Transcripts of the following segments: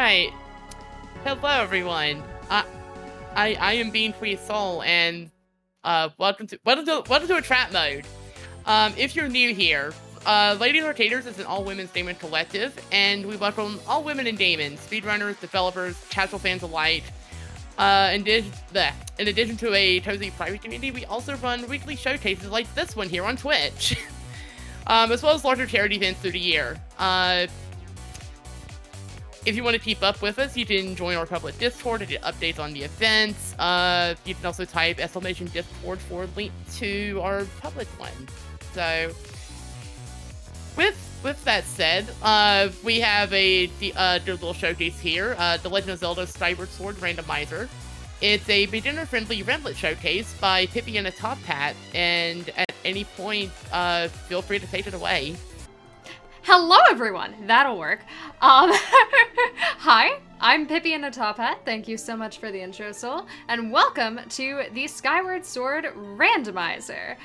Alright. Hello, everyone. I am BeamQueenSol, and welcome to a trap mode. If you're new here, Ladies Arcaders is an all-women's Daemon collective, and we welcome all women in Daemon, speedrunners, developers, casual fans alike. In addition to a cozy private community, we also run weekly showcases like this one here on Twitch, as well as larger charity events through the year. If you want to keep up with us, you can join our public Discord to get updates on the events. You can also type !Discord for a link to our public one. So, with that said, we have a good little showcase here, the Legend of Zelda Skyward Sword Randomizer. It's a beginner-friendly Remlits showcase by PippyInATopHat, and at any point, feel free to take it away. Hello everyone! That'll work. Hi, I'm PippyInATopHat. Thank you so much for the intro, Sol. And welcome to the Skyward Sword Randomizer.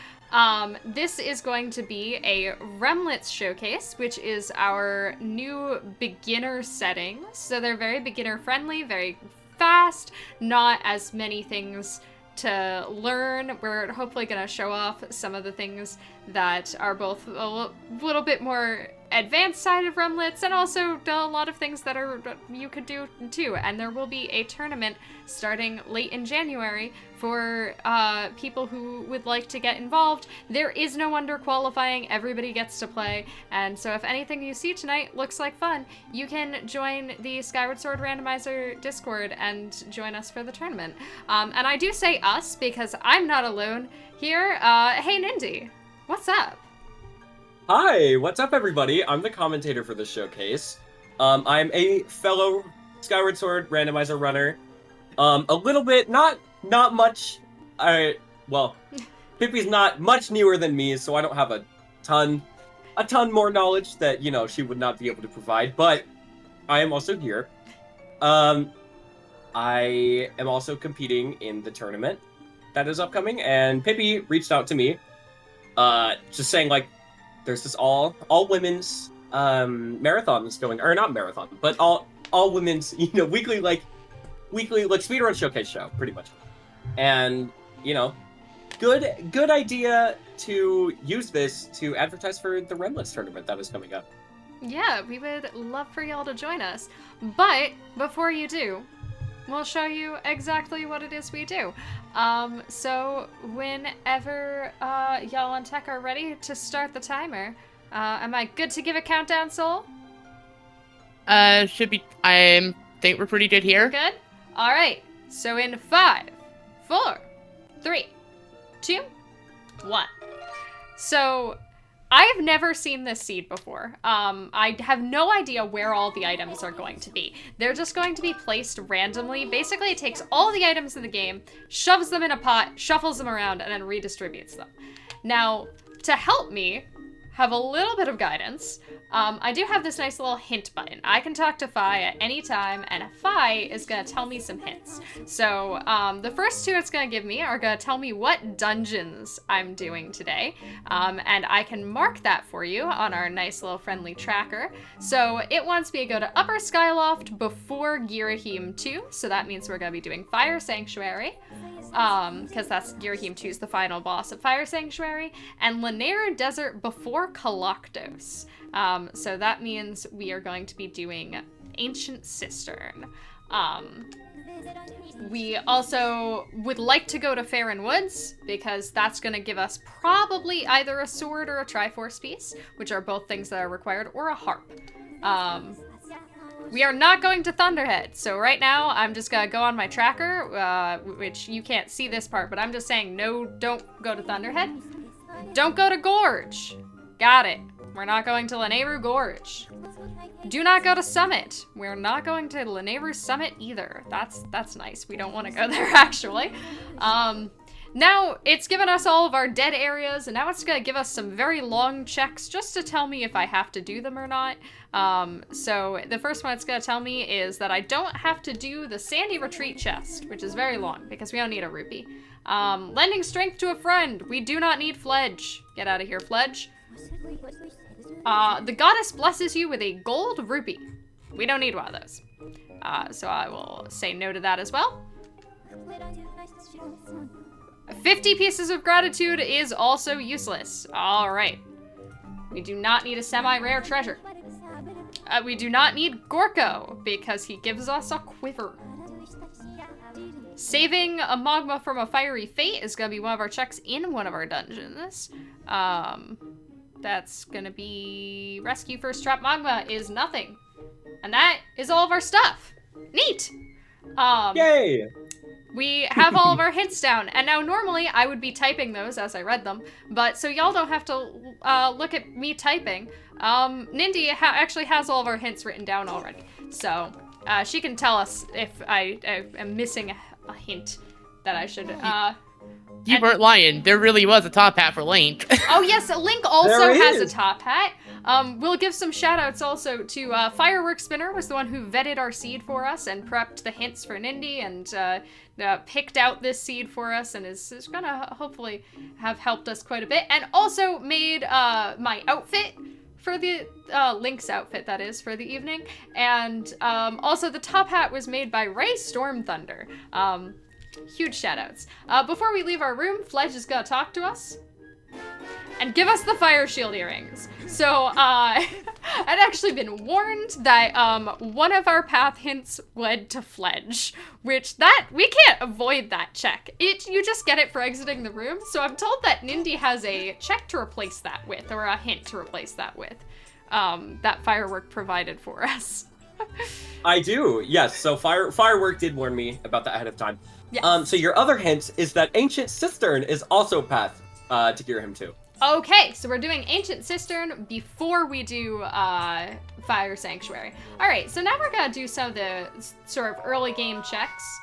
This is going to be a Remlits showcase, which is our new beginner setting. So they're very beginner friendly, very fast, not as many things to learn. We're hopefully going to show off some of the things that are both a little bit more advanced side of Remlits, and also a lot of things that you could do too. And there will be a tournament starting late in January for people who would like to get involved. There is no underqualifying, everybody gets to play, and so if anything you see tonight looks like fun, you can join the Skyward Sword Randomizer Discord and join us for the tournament. And I do say us because I'm not alone here. Hey Nindy, what's up? Hi, what's up everybody? I'm the commentator for this showcase. I'm a fellow Skyward Sword Randomizer runner. A little bit, not much. Well, Pippi's not much newer than me, so I don't have a ton more knowledge that, you know, she would not be able to provide, but I am also here. I am also competing in the tournament that is upcoming, and Pippi reached out to me, just saying, like, there's this all women's marathon that's going, or not marathon, but all women's, you know, weekly speedrun showcase show, pretty much. And, you know, good idea to use this to advertise for the Remlits tournament that is coming up. Yeah, we would love for y'all to join us. But before you do, we'll show you exactly what it is we do. So whenever y'all on tech are ready to start the timer, am I good to give a countdown, Sol? Should be. I think we're pretty good here. Good? Alright, so in 5, 4, 3, 2, 1. So, I've never seen this seed before. I have no idea where all the items are going to be. They're just going to be placed randomly. Basically, it takes all the items in the game, shoves them in a pot, shuffles them around, and then redistributes them. Now, to help me have a little bit of guidance, I do have this nice little hint button. I can talk to Fi at any time, and Fi is going to tell me some hints. So the first two it's going to give me are going to tell me what dungeons I'm doing today, and I can mark that for you on our nice little friendly tracker. So it wants me to go to Upper Skyloft before Girahim 2, so that means we're going to be doing Fire Sanctuary, because that's Girahim 2 is the final boss of Fire Sanctuary, and Lanayru Desert before Kalaktos. So that means we are going to be doing Ancient Cistern. We also would like to go to Faron Woods, because that's going to give us probably either a sword or a Triforce piece, which are both things that are required, or a harp. We are not going to Thunderhead, so right now I'm just gonna go on my tracker, which you can't see this part, but I'm just saying no, don't go to Thunderhead. Don't go to Gorge. Got it. We're not going to Lanayru Gorge. Do not go to Summit. We're not going to Lanayru Summit either. That's nice. We don't want to go there, actually. Now, it's given us all of our dead areas, and now it's going to give us some very long checks just to tell me if I have to do them or not. So the first one it's going to tell me is that I don't have to do the Sandy Retreat chest, which is very long, because we don't need a rupee. Lending strength to a friend. We do not need Fledge. Get out of here, Fledge. The goddess blesses you with a gold rupee. We don't need one of those. So I will say no to that as well. 50 pieces of gratitude is also useless. All right. We do not need a semi-rare treasure. We do not need Gorko because he gives us a quiver. Saving a magma from a fiery fate is going to be one of our checks in one of our dungeons. That's going to be rescue first trap magma is nothing. And that is all of our stuff. Neat! Yay! We have all of our hints down, and now normally I would be typing those as I read them, but so y'all don't have to look at me typing. Nindy actually has all of our hints written down already, so she can tell us if I am missing a hint that I should. You weren't lying. There really was a top hat for Link. Oh yes, Link also There has a is. top hat. We'll give some shout-outs also to Firework Spinner was the one who vetted our seed for us and prepped the hints for Nindy and picked out this seed for us and is gonna hopefully have helped us quite a bit. And also made my outfit for the Link's outfit, that is, for the evening. And also the top hat was made by Ray Storm Thunder. Huge shout-outs. Before we leave our room, Fledge is gonna talk to us and give us the fire shield earrings. So, I'd actually been warned that one of our path hints led to Fledge, which we can't avoid that check. You just get it for exiting the room. So I'm told that Nindy has a check to replace that with, or a hint to replace that with, that Firework provided for us. I do, yes. So Firework did warn me about that ahead of time. Yes. So your other hint is that Ancient Cistern is also path to gear him to. Okay, so we're doing Ancient Cistern before we do Fire Sanctuary. All right, so now we're gonna do some of the sort of early game checks.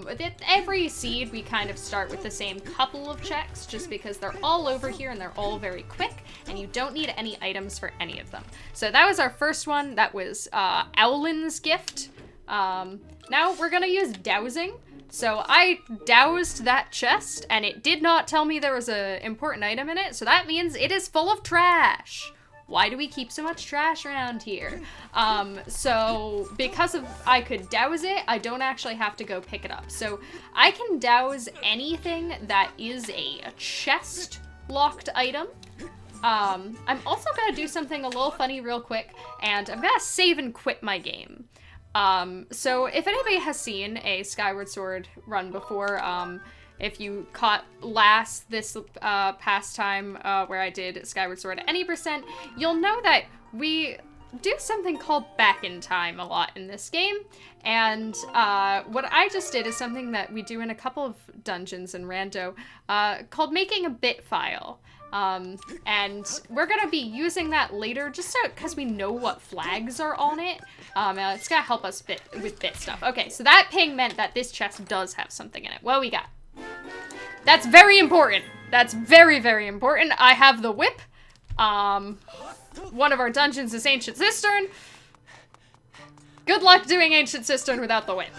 With every seed, we kind of start with the same couple of checks, just because they're all over here and they're all very quick, and you don't need any items for any of them. So that was our first one. That was Owlin's Gift. Now we're gonna use Dowsing. So I doused that chest, and it did not tell me there was an important item in it, so that means it is full of trash. Why do we keep so much trash around here? So because I could douse it, I don't actually have to go pick it up. So I can douse anything that is a chest-locked item. I'm also gonna do something a little funny real quick, and I'm gonna save and quit my game. So if anybody has seen a Skyward Sword run before, if you caught this past time where I did Skyward Sword at any %, you'll know that we do something called back in time a lot in this game. And what I just did is something that we do in a couple of dungeons in Rando called making a bit file. And we're gonna be using that later just so because we know what flags are on it. It's gonna help us with bit stuff. Okay, so that ping meant that this chest does have something in it. What we got? That's very important. That's very, very important. I have the whip. One of our dungeons is Ancient Cistern. Good luck doing Ancient Cistern without the whip.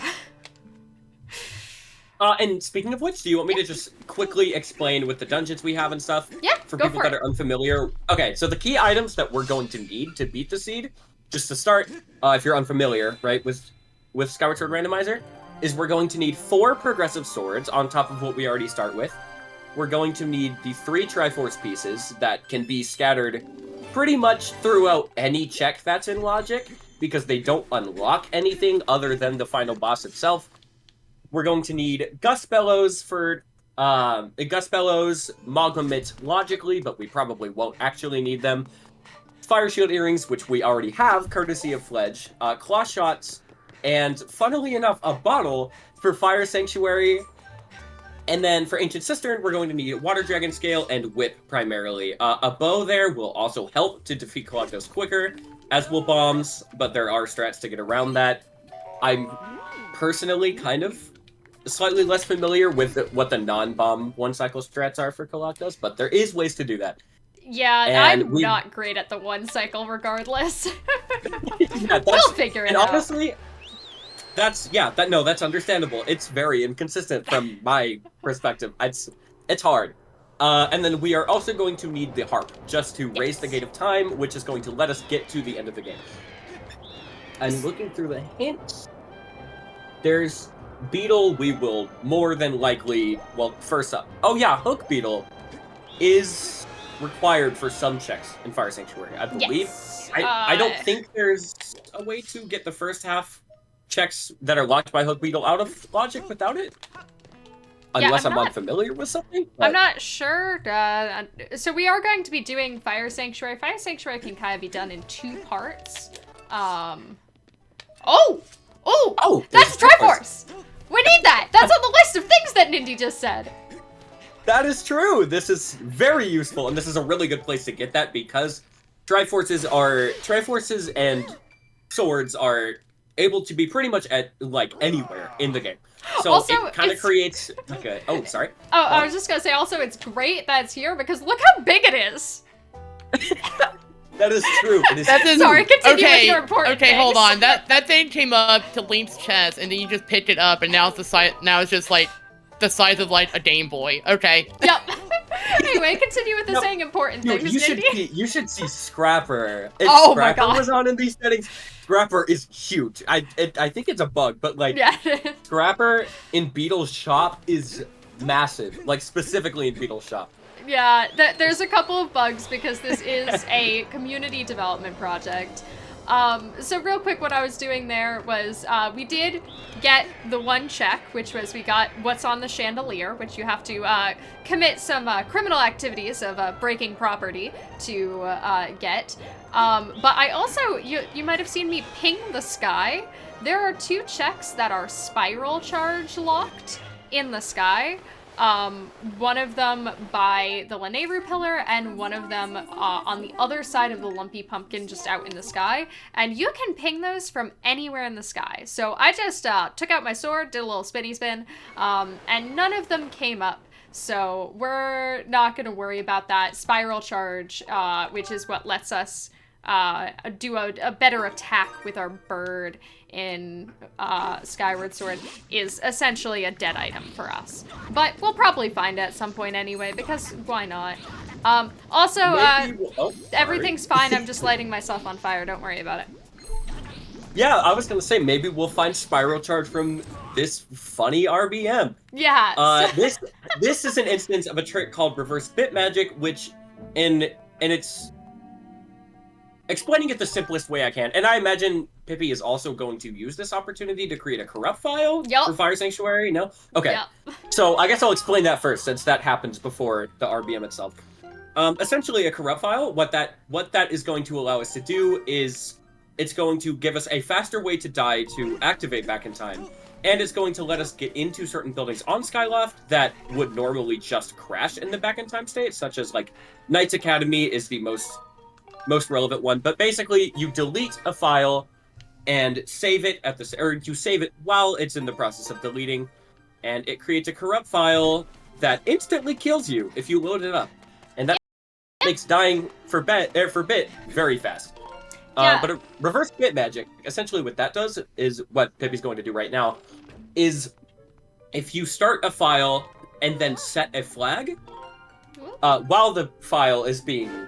And speaking of which, do you want me to just quickly explain with the dungeons we have and stuff? Yeah, for go people for that it. are unfamiliar. Okay, so the key items that we're going to need to beat the seed, just to start, if you're unfamiliar, right, with Skyward Sword Randomizer, is we're going to need 4 progressive swords on top of what we already start with. We're going to need the 3 Triforce pieces that can be scattered pretty much throughout any check that's in Logic, because they don't unlock anything other than the final boss itself. We're going to need Gust Bellows for Gust Bellows, Magma Mitts logically, but we probably won't actually need them. Fire Shield Earrings, which we already have, courtesy of Fledge. Claw Shots, and funnily enough, a bottle for Fire Sanctuary. And then for Ancient Cistern, we're going to need Water Dragon Scale and Whip primarily. A bow there will also help to defeat Collectos quicker, as will bombs, but there are strats to get around that. I'm personally kind of slightly less familiar with what the non-bomb one-cycle strats are for Collectos, but there is ways to do that. Yeah, And I'm not great at the one cycle regardless. Yeah, We'll figure it and out. honestly, that's understandable. It's very inconsistent from my perspective. It's hard. And then we are also going to need the harp, just to raise the Gate of Time, which is going to let us get to the end of the game. and looking through the hints, there's Beetle we will more than likely, well, first up. Oh yeah, Hook Beetle is required for some checks in Fire Sanctuary, I believe. Yes. I don't think there's a way to get the first half checks that are locked by Hook Beetle out of Logic without it. Unless I'm unfamiliar with something. But... I'm not sure. So we are going to be doing Fire Sanctuary. Fire Sanctuary can kind of be done in 2 parts. Oh, that's Triforce! We need that! That's on the list of things that Nindy just said! That is true! This is very useful, and this is a really good place to get that because Triforces and swords are able to be pretty much at, like, anywhere in the game. So also, it kind of creates like a... Oh, sorry. Oh, I was just gonna say, also, it's great that it's here because look how big it is! That is true. It is Sorry, continue with your important things. Hold on. That thing came up to Link's chest, and then you just picked it up, and now it's the size. Now it's just like the size of like a Game Boy. Okay. Yep. Anyway, continue with the saying important things. You should see Scrapper. If Oh Scrapper my God. was on in these settings, Scrapper is huge. I think it's a bug, but like Scrapper in Beetle's shop is massive. Like specifically in Beetle's shop. Yeah, there's a couple of bugs because this is a community development project. So real quick, what I was doing there was we did get the 1 check, which was we got what's on the chandelier, which you have to commit some criminal activities of breaking property to get. But I also, you might have seen me ping the sky. There are 2 checks that are spiral charge locked in the sky. One of them by the Lanayru pillar, and one of them on the other side of the lumpy pumpkin just out in the sky. And you can ping those from anywhere in the sky. So I just took out my sword, did a little spinny spin, and none of them came up. So we're not going to worry about that. Spiral charge, which is what lets us do a better attack with our bird in Skyward Sword, is essentially a dead item for us. But we'll probably find it at some point anyway, because why not? Also, everything's fine. I'm just lighting myself on fire. Don't worry about it. Yeah, I was gonna say, maybe we'll find Spiral Charge from this funny RBM. Yeah. This is an instance of a trick called Reverse Bit Magic, which, and it's... Explaining it the simplest way I can, and I imagine Pippi is also going to use this opportunity to create a corrupt file for Fire Sanctuary, no? Okay, so I guess I'll explain that first, since that happens before the RBM itself. Essentially, a corrupt file, what that is going to allow us to do is, it's going to give us a faster way to die to activate Back in Time, and it's going to let us get into certain buildings on Skyloft that would normally just crash in the Back in Time state, such as, like, Knights Academy is the most relevant one, but basically you delete a file and save it or you save it while it's in the process of deleting, and it creates a corrupt file that instantly kills you if you load it up, and that makes dying for bit very fast. But a reverse bit magic, essentially what that does is what Pippi's going to do right now, is if you start a file and then set a flag while the file is being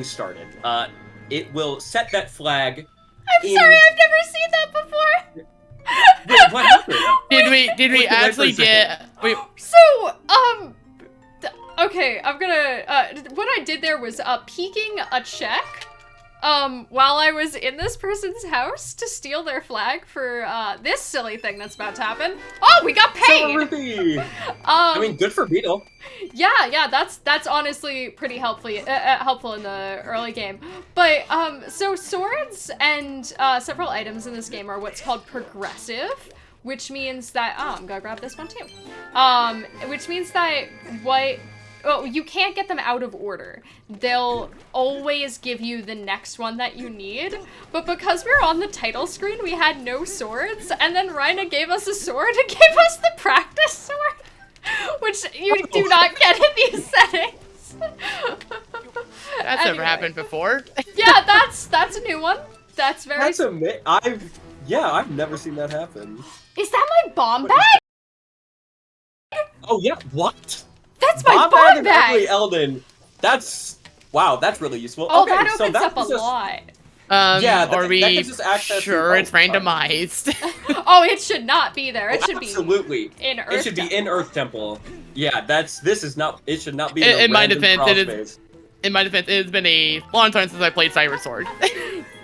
started, it will set that flag. I'm sorry, I've never seen that before. Wait, what happened? Did we actually get? Wait. So, okay, I'm gonna. What I did there was peeking a check. While I was in this person's house to steal their flag for this silly thing that's about to happen. Oh, we got paid. I mean, good for Beetle. Yeah, that's honestly pretty helpful in the early game. But so swords and several items in this game are what's called progressive, which means that I'm gonna grab this one too. Which means that you can't get them out of order. They'll always give you the next one that you need. But because we were on the title screen, we had no swords, and then Rhina gave us a sword and gave us the practice sword, which you do not get in these settings. That's never happened before. Yeah, that's a new one. That's very. I've never seen that happen. Is that my bomb bag? Oh yeah, what? That's my bomb bag! Ugly Elden. Wow, that's really useful. Oh, okay, that opens so up a lot. Yeah, Are that we gives us access to- sure it's sorry. randomized? Oh, it should not be there. It should Absolutely. be in Earth. It should be in Earth Temple. Yeah, this is not. It should not be In- in, a in my random defense, crawl it is- space. In my defense, it has been a long time since I played Skyward Sword.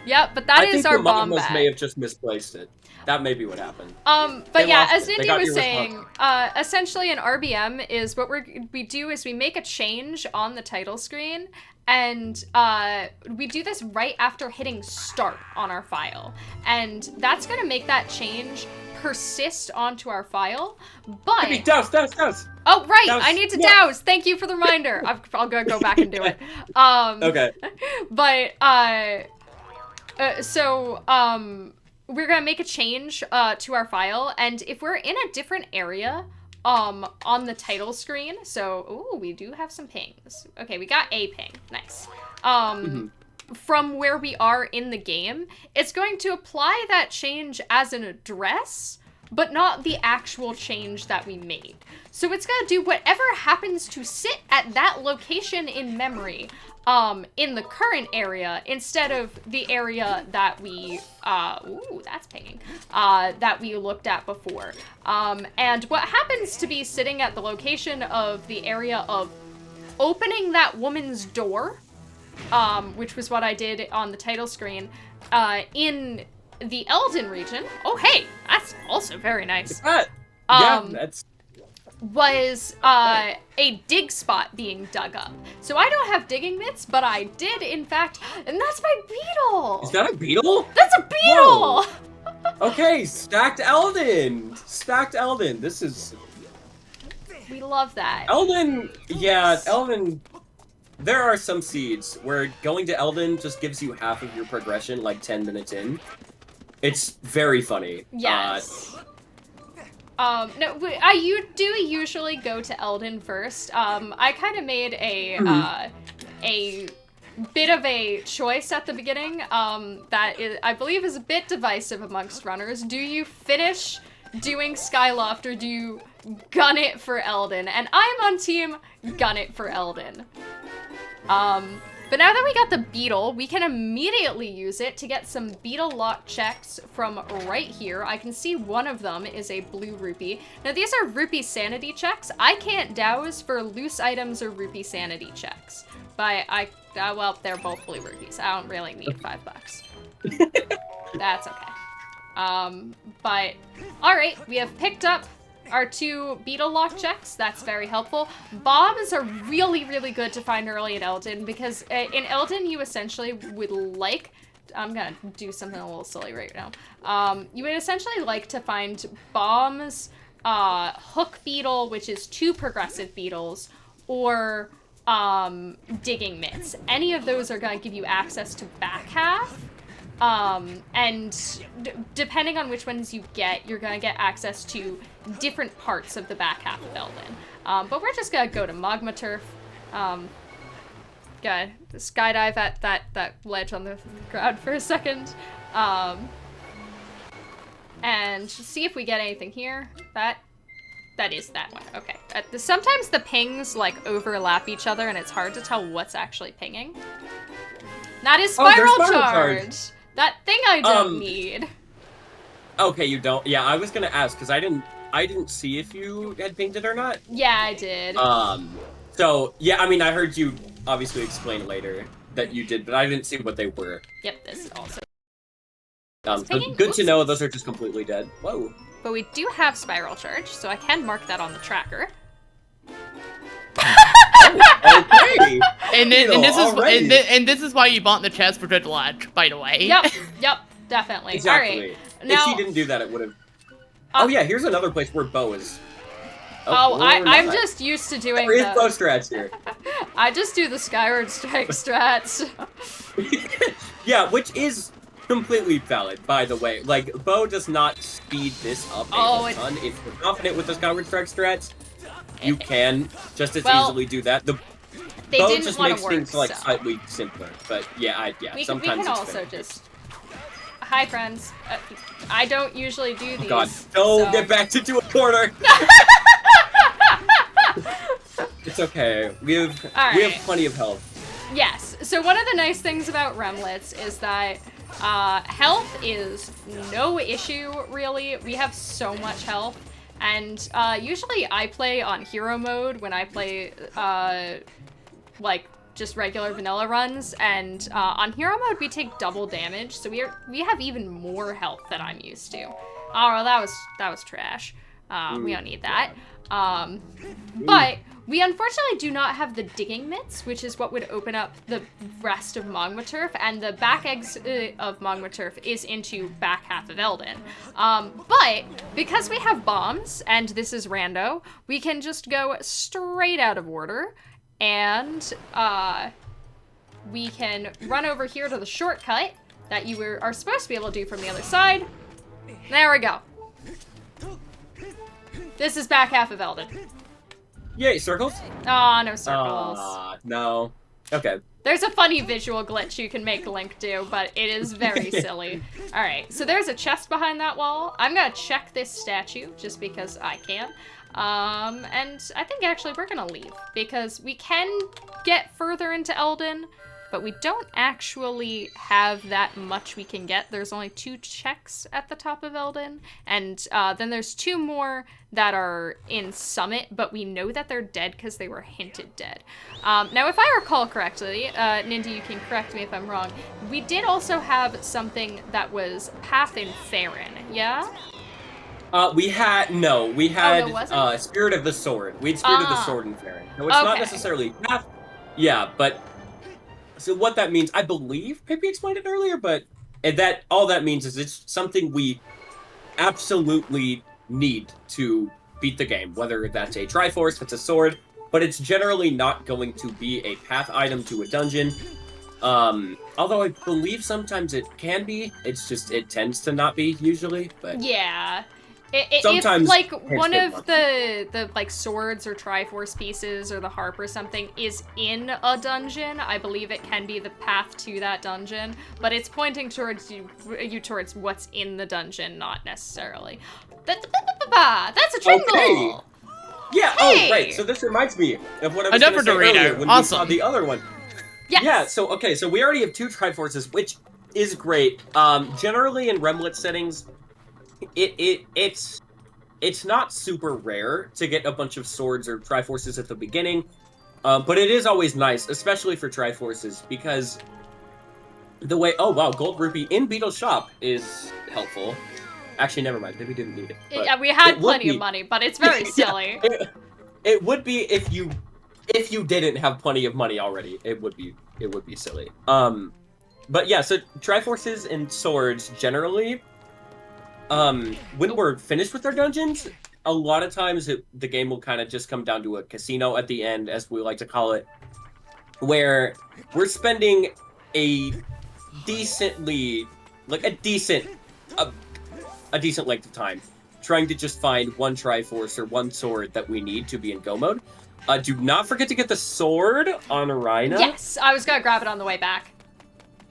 Yep, but that I is think our the bomb Magmas bag. may have just misplaced it. That may be what happened. But They yeah, lost as it. They Nindy got was irresponsible. saying, essentially an RBM is what we do is we make a change on the title screen, and we do this right after hitting start on our file, and that's gonna make that change persist onto our file. But Pippy, douse. oh right, Douse. I need to Yeah. douse. Thank you for the reminder. I'll go back and do it. Okay. But we're gonna make a change to our file, and if we're in a different area on the title screen, so ooh, we do have some pings. Okay, we got a ping. Nice. From where we are in the game, it's going to apply that change as an address, but not the actual change that we made. So it's gonna do whatever happens to sit at that location in memory in the current area instead of the area that we, ooh, that's pinging, that we looked at before. And what happens to be sitting at the location of the area of opening that woman's door, which was what I did on the title screen, in the Elden region. Oh, hey, that's also very nice. Yeah, that's. Was a dig spot being dug up. So I don't have digging mitts, but I did in fact, and that's my beetle. Is that a beetle? That's a beetle. Whoa. Okay, stacked Elden. Stacked Elden. This is We love that. Elden. Yeah, Elden. There are some seeds where going to Elden just gives you half of your progression, like 10 minutes in. It's very funny. Yes. No, you do usually go to Elden first. I kind of made a bit of a choice at the beginning that I believe is a bit divisive amongst runners. Do you finish doing Skyloft or do you gun it for Elden? And I'm on team gun it for Elden. But now that we got the beetle, we can immediately use it to get some beetle lock checks from right here. I can see one of them is a blue rupee. Now these are rupee sanity checks. I can't douse for loose items or rupee sanity checks. But well, they're both blue rupees. I don't really need $5. That's okay. But all right, we have picked up our 2 beetle lock checks. That's very helpful. Bombs are really, really good to find early in Elden because in Elden you essentially would like, I'm gonna do something a little silly right now. You would essentially like to find bombs, hook beetle, which is 2 progressive beetles, or digging mitts. Any of those are gonna give you access to back half. And depending on which ones you get, you're gonna get access to different parts of the back half of Elden. But we're just gonna go to Magma Turf. Gonna skydive at that ledge on the ground for a second. And see if we get anything here. That is that one. Okay. Sometimes the pings like overlap each other and it's hard to tell what's actually pinging. That is spiral charge. That thing I don't need. Okay, you don't. Yeah, I was gonna ask because I didn't see if you had pinged it or not. Yeah, I did. So yeah, I mean, I heard you obviously explain later that you did, but I didn't see what they were. Yep, this is also. So good to know those are just completely dead. Whoa. But we do have spiral charge, so I can mark that on the tracker. Okay. And this is why you bought the chest for Dread Lodge, by the way. Yep, definitely. Exactly. All right. Now, if she didn't do that, it would have. Oh yeah, here's another place where Bo is. I'm just used to doing There is Bo strats here. I just do the Skyward Strike strats. Yeah, which is completely valid, by the way. Like, Bo does not speed this up a ton. If you're confident with the Skyward Strike strats, you can just as easily do that. The Bo just makes things like slightly simpler, but yeah, sometimes we can also just. Hi, friends. I don't usually do these. Oh God, don't get backed into a corner. It's okay. We have plenty of health. Yes. So one of the nice things about Remlits is that Health is no issue, really. We have so much health. And usually I play on hero mode when I play, like, just regular vanilla runs. And on hero mode, we take double damage. So we have even more health than I'm used to. Oh, well, that was trash. We don't need that. But we unfortunately do not have the digging mitts, which is what would open up the rest of Magma Turf, and the back eggs of Magma Turf is into back half of Elden. But because we have bombs, and this is rando, we can just go straight out of order, and we can run over here to the shortcut that you are supposed to be able to do from the other side. There we go. This is back half of Elden. Yay, circles? Aw, no circles. No. Okay. There's a funny visual glitch you can make Link do, but it is very silly. Alright, so there's a chest behind that wall. I'm gonna check this statue, just because I can. And I think actually we're gonna leave, because we can get further into Elden, but we don't actually have that much we can get. There's only 2 checks at the top of Elden, and then there's 2 more that are in Summit, but we know that they're dead because they were hinted dead. Now, if I recall correctly, Nindy, you can correct me if I'm wrong, we did also have something that was Path in Farron, yeah? We had wasn't? Spirit of the Sword. We had Spirit of the Sword in Farron. No, it's not necessarily Path. Yeah, but so what that means, I believe Pippy explained it earlier, but all that means is it's something we absolutely need to beat the game, whether that's a Triforce, if it's a sword, but it's generally not going to be a path item to a dungeon. Although I believe sometimes it can be, it's just, it tends to not be usually, but... Yeah. Sometimes if, like, one of the like, swords or Triforce pieces or the harp or something is in a dungeon, I believe it can be the path to that dungeon, but it's pointing towards you towards what's in the dungeon, not necessarily. That's a Tringle! Okay. Yeah, hey! Oh, right, so this reminds me of what I was going to say earlier when we saw the other one. Yes. Yeah, so we already have 2 Triforces, which is great. Generally in Remlits settings, it's not super rare to get a bunch of swords or Triforces at the beginning, but it is always nice, especially for Triforces, because the way... Oh, wow, Gold Rupee in Beetle's shop is helpful. Actually, never mind, maybe didn't need it. Yeah, we had plenty of money, but it's very silly. It would be if you didn't have plenty of money already. It would be silly. But yeah, so Triforces and swords generally... when we're finished with our dungeons, a lot of times the game will kind of just come down to a casino at the end, as we like to call it, where we're spending a decent length of time trying to just find one Triforce or one sword that we need to be in go mode. Do not forget to get the sword on Rhina. Yes, I was gonna grab it on the way back.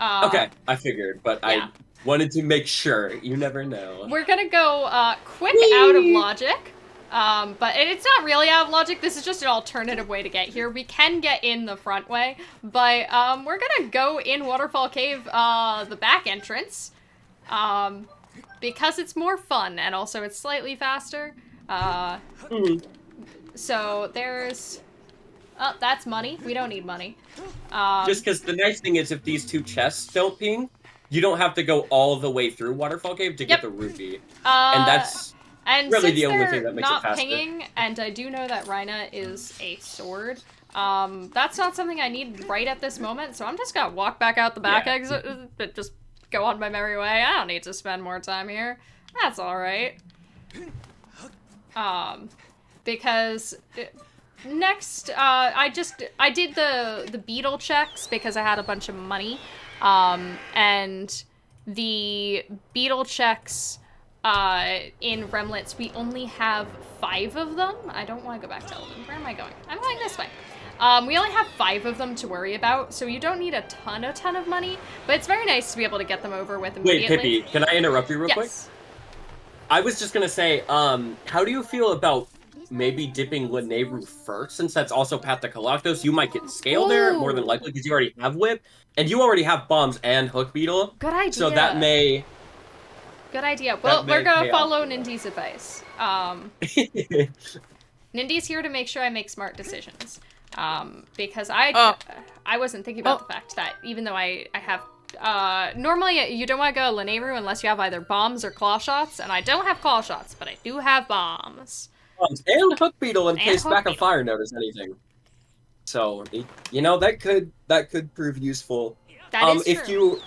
Okay, I figured, but yeah. I wanted to make sure. You never know. We're gonna go quick out of logic, but it's not really out of logic. This is just an alternative way to get here. We can get in the front way, but we're gonna go in Waterfall Cave, the back entrance, because it's more fun and also it's slightly faster. So there's... Oh, that's money. We don't need money. Just because the nice thing is if these 2 chests don't ping, you don't have to go all the way through Waterfall Cave to get the rupee. And that's really the only thing that makes it faster. Pinging, and I do know that Rhina is a sword, that's not something I need right at this moment, so I'm just gonna walk back out the back exit, just go on my merry way. I don't need to spend more time here. That's alright. Because... Next, I did the beetle checks because I had a bunch of money, and the beetle checks, in Remlits, we only have 5 of them. I don't want to go back to Elden. Where am I going? I'm going this way. We only have 5 of them to worry about, so you don't need a ton of money, but it's very nice to be able to get them over with immediately. Wait, Pippy, can I interrupt you real quick? I was just gonna say, how do you feel about maybe dipping Lanayru first, since that's also Path to Galactos. You might get scale there, more than likely, because you already have Whip, and you already have Bombs and Hook Beetle. Good idea. So that may... Good idea. Well, we're gonna follow Nindy's advice. Nindy's here to make sure I make smart decisions. Because I wasn't thinking about the fact that even though I have... normally you don't want to go Lanayru unless you have either bombs or claw shots, and I don't have claw shots, but I do have bombs. And Hook Beetle in case Back of Fire notice anything. So, you know, that could prove useful. That is true. If you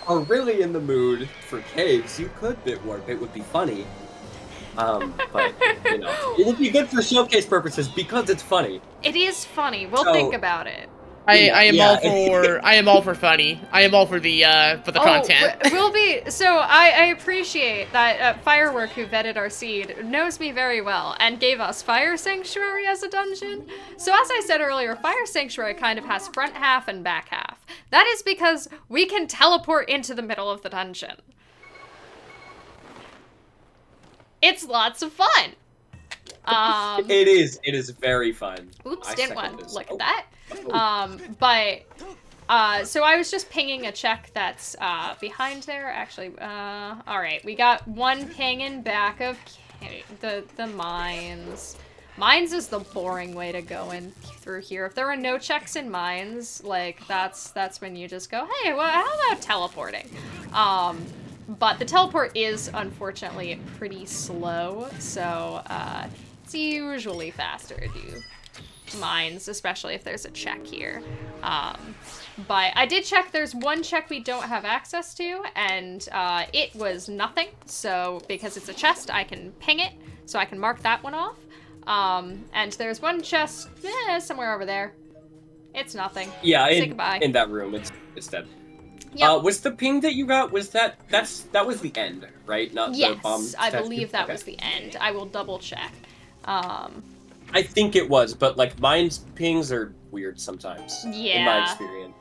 are really in the mood for caves, you could bit warp. It would be funny. But, you know, it would be good for showcase purposes because it's funny. It is funny. We'll think about it. I am all for funny. I am all for the content. We'll be so. I appreciate that Firework, who vetted our seed, knows me very well and gave us Fire Sanctuary as a dungeon. So as I said earlier, Fire Sanctuary kind of has front half and back half. That is because we can teleport into the middle of the dungeon. It's lots of fun. It is very fun. Oops, didn't want to look at that. So I was just pinging a check that's behind there. Actually, all right, we got one ping in back of the mines. Mines is the boring way to go in through here. If there are no checks in mines, like that's when you just go, hey, well, how about teleporting? But the teleport is unfortunately pretty slow, so it's usually faster to do mines, especially if there's a check here. But I did check, there's one check we don't have access to, and it was nothing. So because it's a chest, I can ping it, so I can mark that one off. And there's one chest somewhere over there. It's nothing. Yeah, say goodbye. In that room, it's dead. Yep. Was the ping that you got, that was the end, right? Not yes, the bomb I believe that was the end. I will double check. I think it was, but like mine's pings are weird sometimes. Yeah. In my experience.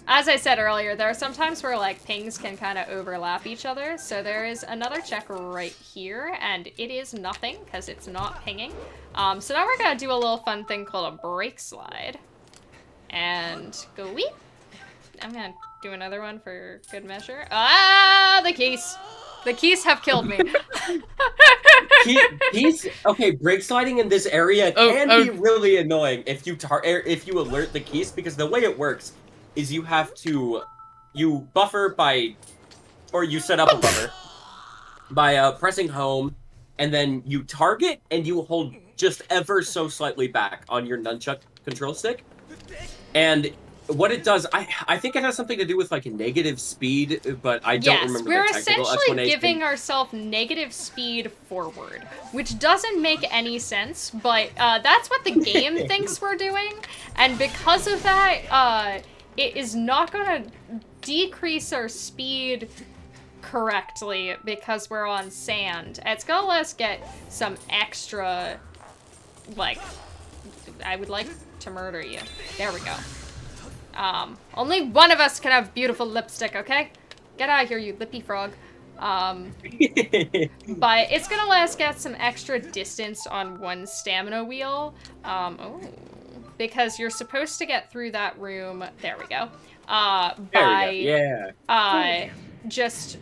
As I said earlier, there are some times where like pings can kind of overlap each other. So there is another check right here, and it is nothing because it's not pinging. So now we're gonna do a little fun thing called a break slide, and go weep. I'm gonna do another one for good measure. Ah, the keys. The keys have killed me. Okay, break sliding in this area can be really annoying if you alert the keys, because the way it works is you buffer or you set up a buffer by pressing home, and then you target and you hold just ever so slightly back on your nunchuck control stick, and what it does, I think it has something to do with like negative speed, but I don't remember the technical explanation. We're essentially giving ourselves negative speed forward, which doesn't make any sense, but that's what the game thinks we're doing, and because of that, it is not going to decrease our speed correctly because we're on sand. It's going to let us get some extra, like, I would like to murder you. There we go. Only one of us can have beautiful lipstick, okay? Get out of here, you lippy frog. But it's gonna let us get some extra distance on one stamina wheel. Because you're supposed to get through that room, there we go, just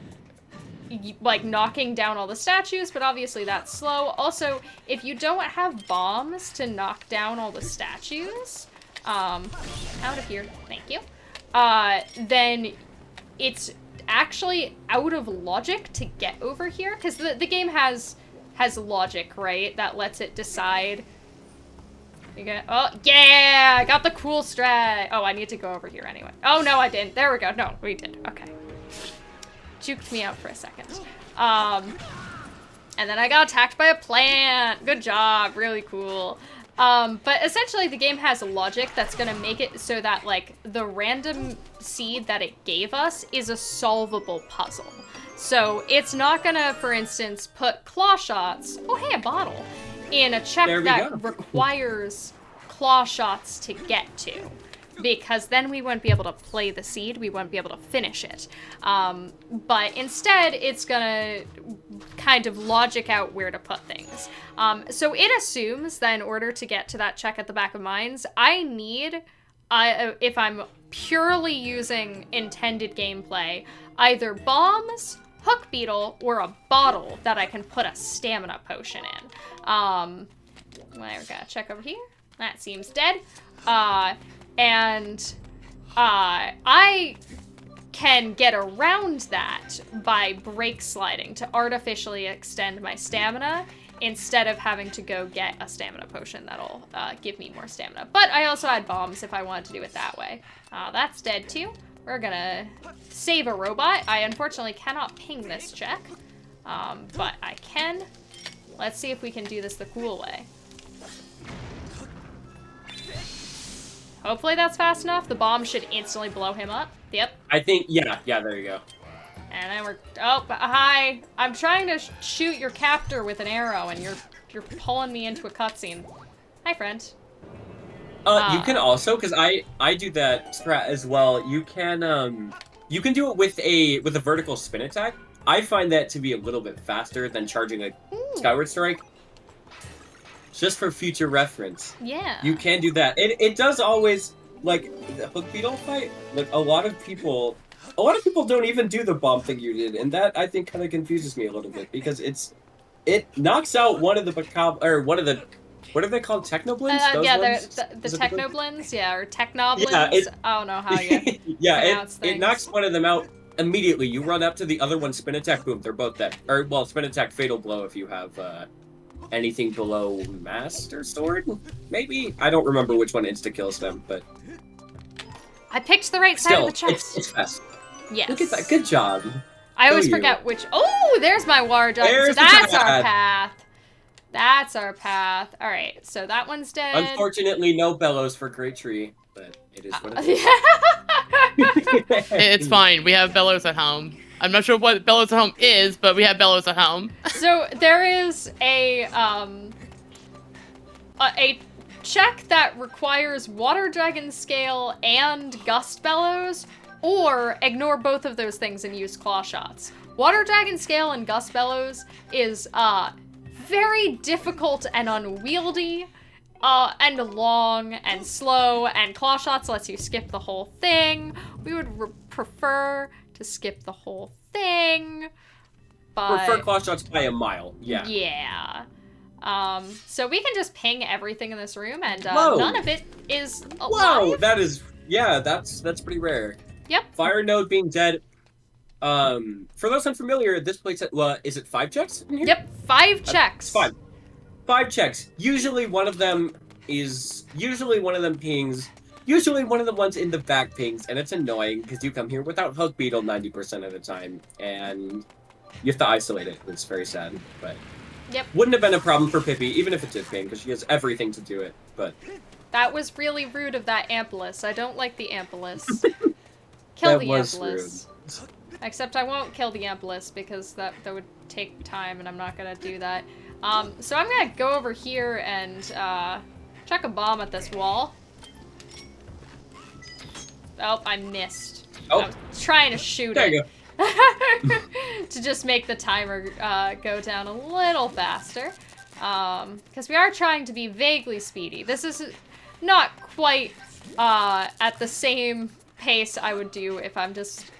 like knocking down all the statues, but obviously that's slow. Also, if you don't have bombs to knock down all the statues, out of here, thank you, then it's actually out of logic to get over here, because the game has logic, right, that lets it decide. You get, oh yeah, I got the cool strat. Oh, I need to go over here anyway. Oh no, I didn't. There we go. No, we did. Okay, juked me out for a second. And then I got attacked by a plant. Good job, really cool. But essentially the game has logic that's gonna make it so that, like, the random seed that it gave us is a solvable puzzle. So it's not gonna, for instance, put claw shots, oh hey, a bottle, in a check that requires claw shots to get to. because then we wouldn't be able to play the seed, we wouldn't be able to finish it. But instead, it's gonna kind of logic out where to put things. So it assumes that in order to get to that check at the back of mines, I need, if I'm purely using intended gameplay, either bombs, hook beetle, or a bottle that I can put a stamina potion in. We're gonna check over here. That seems dead. I can get around that by break sliding to artificially extend my stamina instead of having to go get a stamina potion that'll give me more stamina. But I also had bombs if I wanted to do it that way. That's dead too. We're gonna save a robot. I unfortunately cannot ping this check, but I can. Let's see if we can do this the cool way. Hopefully that's fast enough. The bomb should instantly blow him up. Yep. I think, yeah, there you go. And then we're, oh, hi. I'm trying to shoot your captor with an arrow, and you're pulling me into a cutscene. Hi, friend. You can also, because I do that strat as well. You can do it with a vertical spin attack. I find that to be a little bit faster than charging a Skyward Strike. Just for future reference. Yeah. You can do that. It does always, like, the hook beetle fight, like, a lot of people don't even do the bomb thing you did, and that, I think, kind of confuses me a little bit, because it knocks out one of the what are they called? Technoblins? Yeah, the Technoblins, yeah, or Technoblins. Yeah, I don't know how you pronounce things. It knocks one of them out immediately. You run up to the other one, spin attack, boom, they're both dead. Or, well, spin attack, fatal blow if you have, anything below Master Sword? Maybe? I don't remember which one insta-kills them, but... I picked the right side of the chest. It's fast. Yes. Look at that. Good job. I always forget which... Oh, there's my water jug. So that's our path. That's our path. All right, so that one's dead. Unfortunately, no bellows for Great Tree, but it is what it is. It's fine. We have bellows at home. I'm not sure what bellows at home is, but we have bellows at home. So there is a check that requires Water Dragon Scale and Gust Bellows, or ignore both of those things and use Claw Shots. Water Dragon Scale and Gust Bellows is very difficult and unwieldy, and long and slow, and Claw Shots lets you skip the whole thing. We would prefer to skip the whole thing, but... Prefer Claw Shots by a mile, yeah. Yeah. So we can just ping everything in this room, and none of it is alive. Whoa, that is... Yeah, that's pretty rare. Yep. Fire Node being dead. For those unfamiliar, this place... is it 5 checks in here? Yep, 5 checks. 5 checks. Usually one of them pings. Usually one of the ones in the back pings, and it's annoying because you come here without Hook Beetle 90% of the time, and you have to isolate it. It's very sad, but yep. Wouldn't have been a problem for Pippi, even if it did ping, because she has everything to do it, but... That was really rude of that Ampulus. I don't like the Ampulus. Kill the Ampulus. Rude. Except I won't kill the Ampulus, because that would take time, and I'm not gonna do that. So I'm gonna go over here and chuck a bomb at this wall. Oh, I missed. Oh. I was trying to shoot there it. You go. To just make the timer go down a little faster. Because we are trying to be vaguely speedy. This is not quite at the same pace I would do if I'm just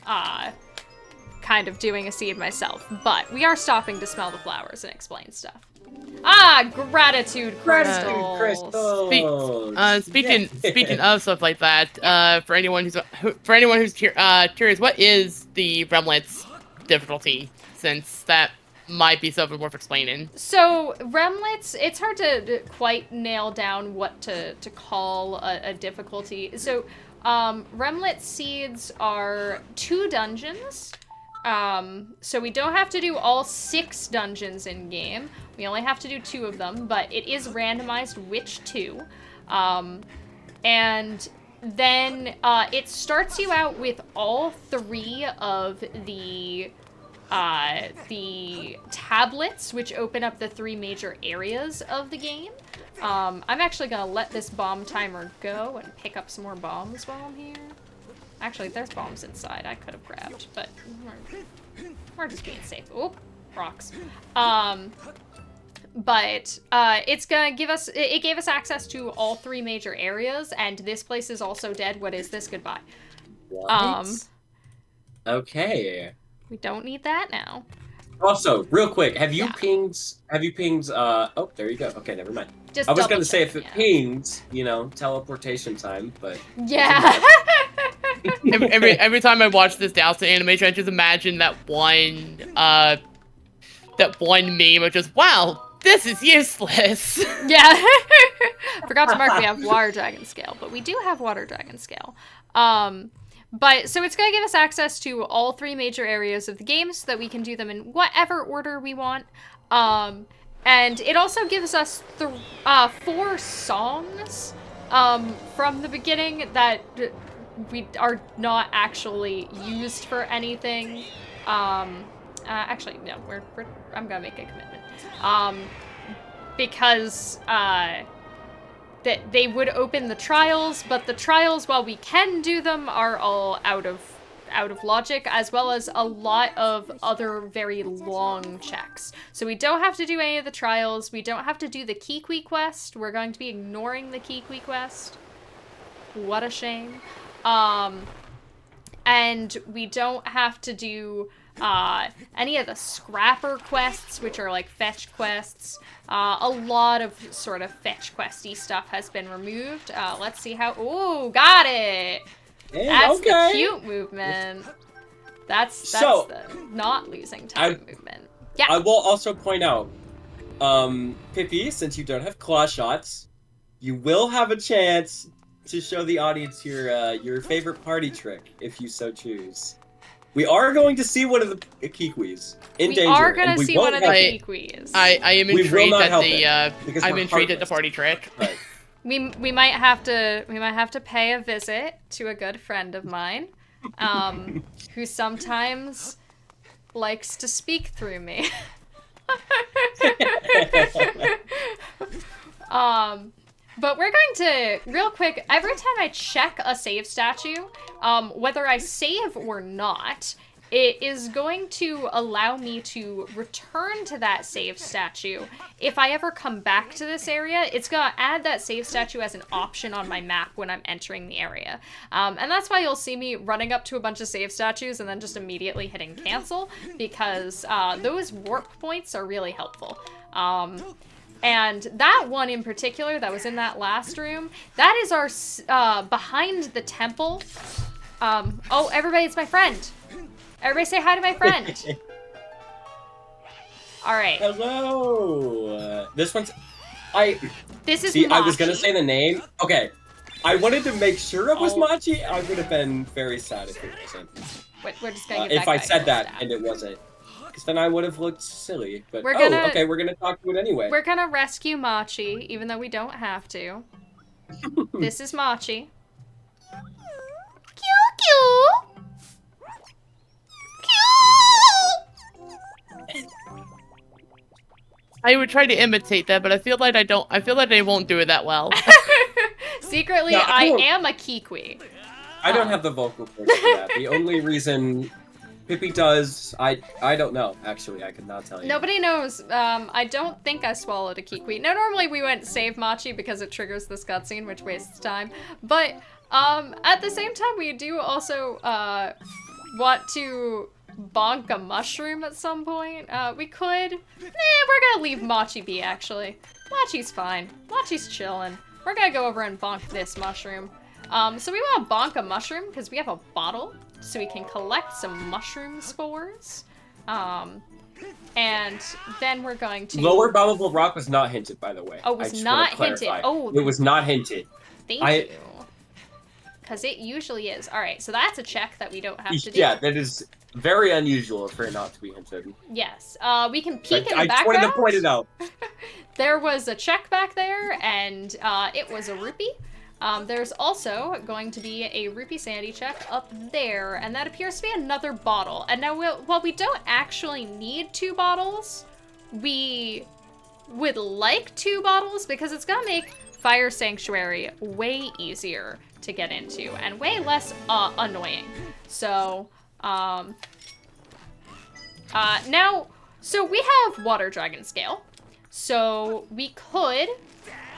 kind of doing a seed myself. But we are stopping to smell the flowers and explain stuff. Gratitude crystals. Speaking of stuff like that, for anyone who's curious, what is the Remlits difficulty? Since that might be something worth explaining. So Remlits, it's hard to quite nail down what to call a difficulty. So Remlit seeds are 2 dungeons. So we don't have to do all 6 dungeons in game. We only have to do 2 of them, but it is randomized which 2. And then it starts you out with all 3 of the tablets, which open up the 3 major areas of the game. I'm actually gonna let this bomb timer go and pick up some more bombs while I'm here. Actually, there's bombs inside I could have grabbed, but we're just being safe. Oh, rocks. But it's gonna give us, it gave us access to all 3 major areas, and this place is also dead. What is this? Goodbye. What? Okay. We don't need that now. Also, real quick, have you Yeah. pinged, oh, there you go. Okay, never mind. Just I was double gonna say, if it checking, pings, you know, teleportation time, but... yeah. every time I watch this Dowson animation, I just imagine that one meme of just, wow, this is useless. Yeah. Forgot to mark we have water dragon scale, but we do have water dragon scale. But so it's going to give us access to all 3 major areas of the game so that we can do them in whatever order we want. And it also gives us 4 songs from the beginning that we are not actually used for anything. Actually, no, I'm gonna make a commitment. Because that they would open the trials, but the trials, while we can do them, are all out of logic, as well as a lot of other very long checks. So we don't have to do any of the trials. We don't have to do the Kikwi quest. We're going to be ignoring the Kikwi quest. What a shame. And we don't have to do any of the scrapper quests, which are like fetch quests. A lot of sort of fetch questy stuff has been removed. Let's see how... Ooh, got it! Hey, That's okay. the cute movement. That's So, the not losing time movement. Yeah. I will also point out, Pippi, since you don't have claw shots, you will have a chance to show the audience your favorite party trick, if you so choose. We are going to see one of the Kikwis in danger. We are going to see one of the help you. Kikwis. I am We will intrigued not at help the it, because I'm we're intrigued at the heartless. party trick. Right. We might have to pay a visit to a good friend of mine, who sometimes likes to speak through me. But we're going to, real quick, every time I check a save statue, whether I save or not, it is going to allow me to return to that save statue. If I ever come back to this area, it's going to add that save statue as an option on my map when I'm entering the area. And that's why you'll see me running up to a bunch of save statues and then just immediately hitting cancel, because those warp points are really helpful. And that one in particular that was in that last room, that is our, behind the temple. Oh, everybody, it's my friend. Everybody say hi to my friend. All right. Hello. This one's... This is See, Machi. I was going to say the name. Okay. I wanted to make sure it was Machi. I would have been very sad if it wasn't. We're just going to give if that I guy said a that stab. and it wasn't. Because then I would have looked silly. But okay, we're gonna talk to it anyway. We're gonna rescue Machi, even though we don't have to. This is Machi. Cute. I would try to imitate that, but I feel like I feel like they won't do it that well. Secretly, No, I am a Kikwi. I don't have the vocal cords for that. The only reason Pippi does, I don't know. Actually, I could not tell you. Nobody knows. I don't think I swallowed a Kikwi. No, normally we went save Machi because it triggers this cutscene, which wastes time. But at the same time, we do also want to bonk a mushroom at some point. We could. We're gonna leave Machi be, actually. Machi's fine. Machi's chilling. We're gonna go over and bonk this mushroom. So we want to bonk a mushroom because we have a bottle, so we can collect some mushroom spores. And then we're going to... Lower Bombable Rock was not hinted, by the way. Oh, it was not hinted. Oh, it was not hinted. Thank you. Because it usually is. All right, so that's a check that we don't have to do. Yeah, that is very unusual for it not to be hinted. Yes. We can peek in the I just background. wanted to point it out. There was a check back there, and it was a rupee. There's also going to be a rupee sanity check up there, and that appears to be another bottle. And now, while we don't actually need 2 bottles, we would like 2 bottles because it's gonna make Fire Sanctuary way easier to get into and way less annoying. So, now, so we have Water Dragon Scale. So we could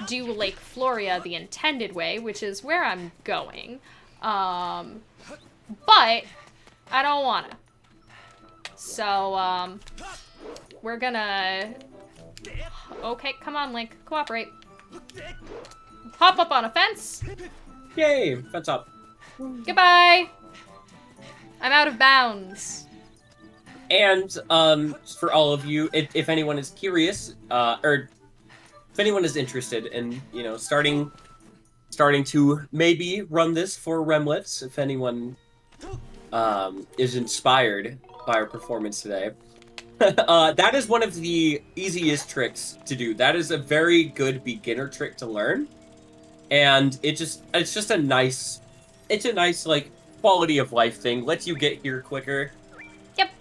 do Lake Floria the intended way, which is where I'm going. But I don't wanna. So, we're gonna... Okay, come on, Link. Cooperate. Hop up on a fence. Yay, fence up. Goodbye. I'm out of bounds. And for all of you, if anyone is curious, or if anyone is interested in, you know, starting to maybe run this for Remlits, if anyone is inspired by our performance today, that is one of the easiest tricks to do. That is a very good beginner trick to learn, and it's just a nice like quality of life thing. Lets you get here quicker. Yep,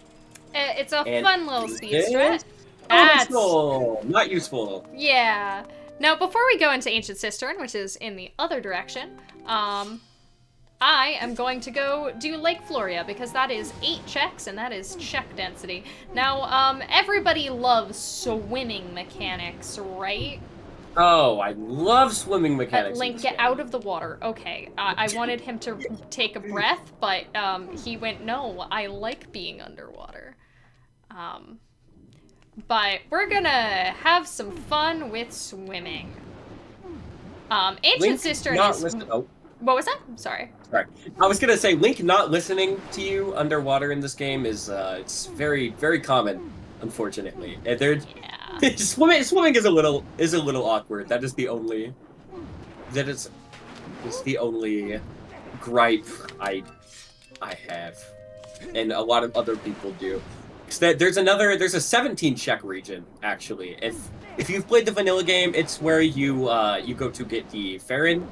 it's a And fun little speed strat. Useful, not useful. Yeah. Now, before we go into Ancient Cistern, which is in the other direction, I am going to go do Lake Floria because that is 8 checks and that is check density. Now, everybody loves swimming mechanics, right? Oh, I love swimming mechanics. Link, get out of the water. Okay, I wanted him to take a breath, but he went, no, I like being underwater. But we're gonna have some fun with swimming. Ancient Link Cistern not is... listen- oh, What was that? Sorry. sorry. I was gonna say Link not listening to you underwater in this game is it's very, very common, unfortunately. And Yeah. swimming is a little awkward. That is the only the only gripe I have, and a lot of other people do. There's a 17 check region actually. If you've played the vanilla game, it's where you go to get the Farron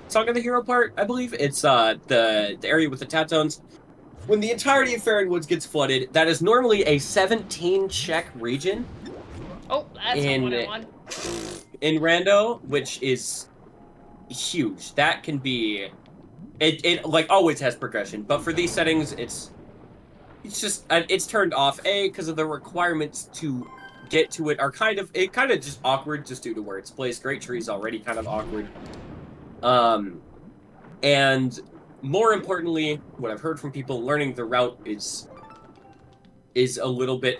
Song of the Hero part, I believe. It's the area with the Tatones. When the entirety of Farron Woods gets flooded, that is normally a 17 check region. Oh, that's not what I want. In Rando, which is huge. That can be it like always has progression, but for these settings it's just it's turned off because of the requirements to get to it are kind of just awkward just due to where it's placed. Great Tree's already kind of awkward. And more importantly, what I've heard from people, learning the route is a little bit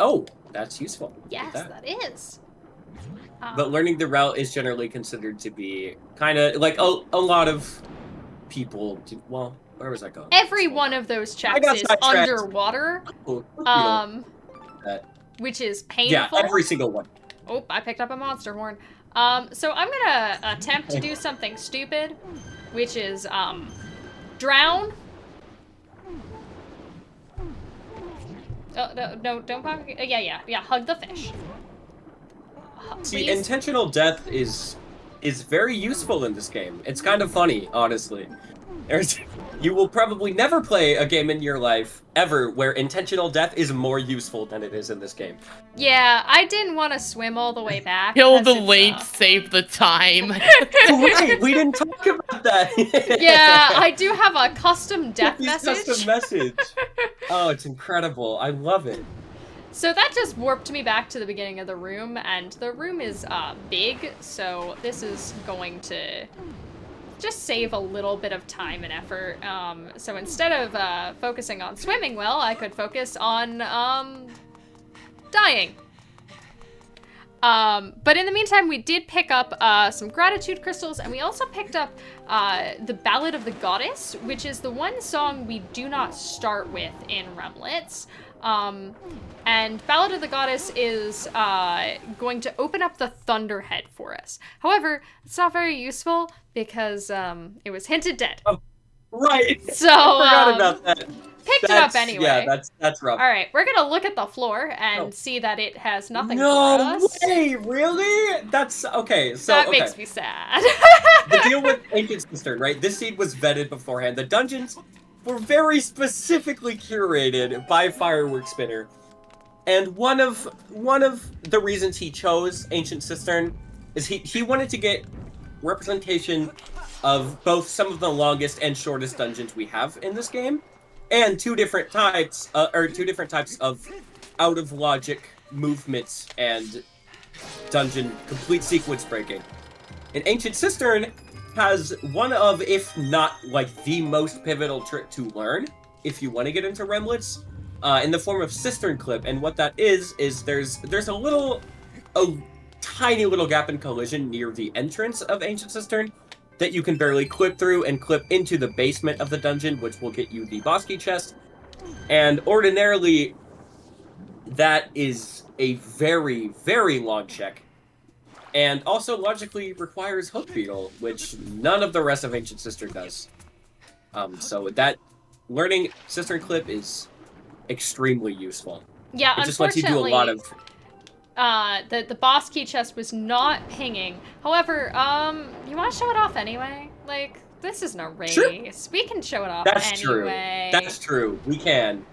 that's useful. Yes, that is. But learning the route is generally considered to be kind of like a lot of people do. Well, where was I going? Every one of those checks is sidetracked. underwater, That- which is painful. yeah, every single one. Oh, I picked up a monster horn. So I'm gonna attempt to do something stupid, which is, drown. Oh, no, don't pop. Yeah, hug the fish. See, Please. intentional death is very useful in this game. It's kind of funny, honestly. You will probably never play a game in your life, ever, where intentional death is more useful than it is in this game. Yeah, I didn't want to swim all the way back. Kill the 'cause it's, link, save the time. Wait, we didn't talk about that! Yeah, I do have a custom death message. Custom message. Oh, it's incredible. I love it. So that just warped me back to the beginning of the room, and the room is big, so this is going to just save a little bit of time and effort. So instead of focusing on swimming well, I could focus on dying. But in the meantime, we did pick up some gratitude crystals, and we also picked up the Ballad of the Goddess, which is the one song we do not start with in Remlits. And Ballad of the Goddess is going to open up the Thunderhead for us. However, it's not very useful because it was hinted dead. Oh, right. So I forgot about that. Picked it up anyway. Yeah, that's rough. All right, we're gonna look at the floor and see that it has nothing for No us. way, really? That's okay. So That makes me sad. The deal with Ancient Cistern, right? This seed was vetted beforehand. The dungeons were very specifically curated by Fireworks Spinner And one of the reasons he chose Ancient Cistern is he wanted to get representation of both some of the longest and shortest dungeons we have in this game, and two different types of out of logic movements and dungeon complete sequence breaking. And Ancient Cistern has one of, if not like the most pivotal trick to learn if you want to get into Remlits, in the form of Cistern Clip. And what that is there's a tiny little gap in collision near the entrance of Ancient Cistern that you can barely clip through and clip into the basement of the dungeon, which will get you the boss key chest. And ordinarily, that is a very, very long check. And also logically requires Hook Beetle, which none of the rest of Ancient Cistern does. So that learning Cistern Clip is extremely useful. Yeah, it just lets you do a lot of... the boss key chest was not pinging. However, you want to show it off anyway? Like, this isn't a race. Sure. We can show it off That's anyway. True. That's true. We can.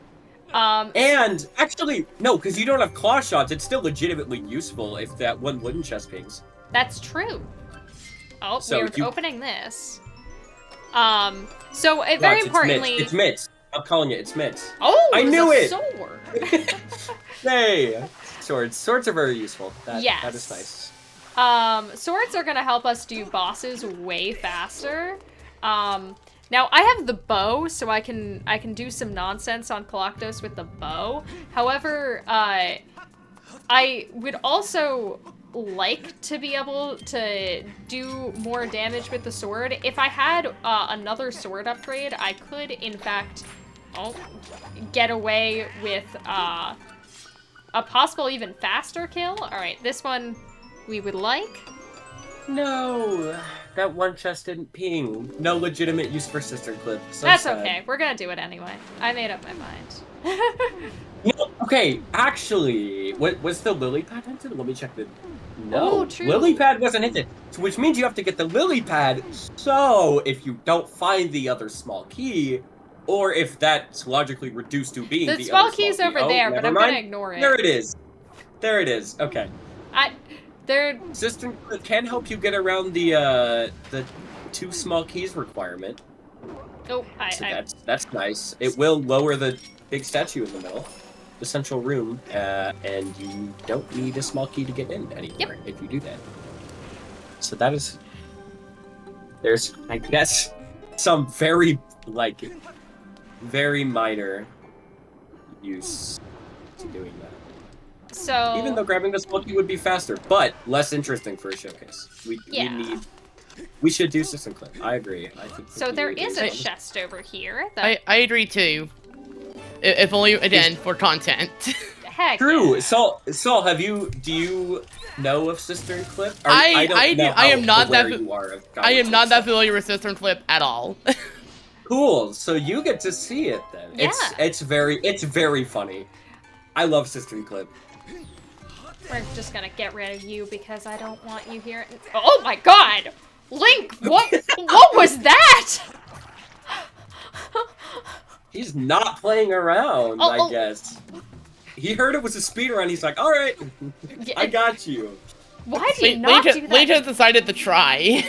And actually, no, because you don't have claw shots. It's still legitimately useful if that one wooden chest pings. That's true. Oh, So we're opening this. So very importantly, it's mitts. I'm calling it. It's mitts. Oh, I knew it. Sword. Hey, swords. Swords are very useful. Yes. That is nice. Swords are gonna help us do bosses way faster. Now I have the bow, so I can do some nonsense on Coloctos with the bow. However, I would also like to be able to do more damage with the sword. If I had another sword upgrade, I could, in fact, get away with a possible even faster kill. All right, this one we would like. No, that one chest didn't ping. No legitimate use for Cistern Clip. So That's sad. okay. We're gonna do it anyway. I made up my mind. No, okay, actually, was the lily pad hinted? Let me check the... No, Oh, true. lily pad wasn't hinted. So which means you have to get the lily pad, so if you don't find the other small key, or if that's logically reduced to being the small other key's small over key. there, but Never I'm mind. gonna ignore it. There it is. There it is, okay. They're... Cistern Clip can help you get around the two small keys requirement. Oh, So that's nice. It will lower the big statue in the middle, the central room, and you don't need a small key to get in anymore if you do that. So that is... There's, I guess, some very minor use to doing that. So... Even though grabbing the small key would be faster, but less interesting for a showcase. We should do Cistern Clip. I agree. I think So there is a chest over here. That... I agree too. If only, again, for content. Heck True. yeah. Saul, do you know of Cistern Clip? I am not that familiar with Cistern Clip at all. Cool. So you get to see it then. Yeah. It's very funny. I love Cistern Clip. We're just gonna get rid of you because I don't want you here. Oh my god! Link, what was that? He's not playing around, I guess. He heard it was a speedrun, he's like, alright, I got you. Why do you not do that? Link has decided to try.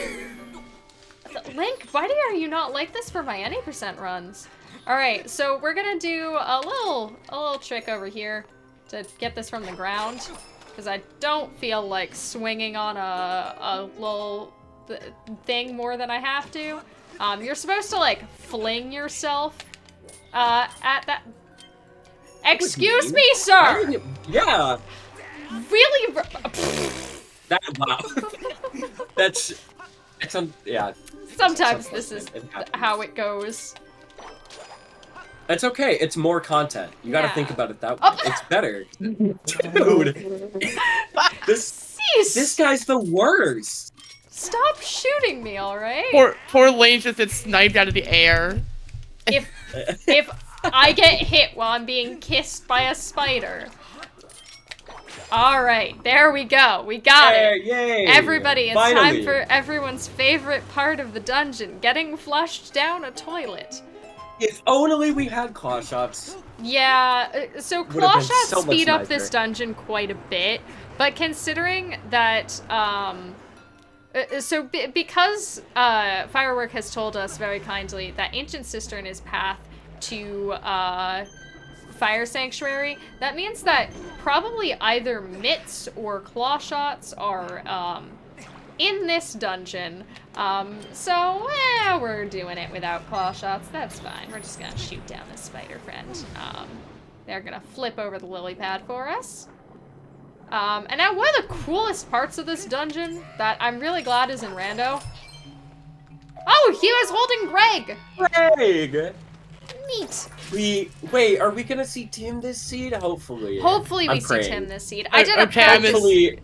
Link, why are you not like this for my any % runs? Alright, so we're gonna do a little trick over here to get this from the ground. Because I don't feel like swinging on a little thing more than I have to. You're supposed to, like, fling yourself at that... Excuse me, sir! Yeah! Really? Wow. Yeah. Sometimes this is how it goes. It's okay, it's more content. You gotta think about it that way. Oh. It's better. Dude! This guy's the worst! Stop shooting me, alright? Poor Lane just gets sniped out of the air. If I get hit while I'm being kissed by a spider. Alright, there we go. We got it. Yay! Everybody, it's Finally. time for everyone's favorite part of the dungeon, getting flushed down a toilet. If only we had claw shots. Yeah, so Would've claw been shots so much speed up nicer. this dungeon quite a bit, but considering that, because Firework has told us very kindly that Ancient Cistern is path to Fire Sanctuary, that means that probably either mitts or claw shots are in this dungeon. So we're doing it without claw shots. That's fine. We're just gonna shoot down this spider friend. They're gonna flip over the lily pad for us. And now one of the coolest parts of this dungeon that I'm really glad is in Rando. Oh, he was holding Greg! Greg! Neat. Wait, are we gonna see Tim this seed? Hopefully. Hopefully we I'm see praying. Tim this seed. I did a Okay, I'm practice. Hopefully,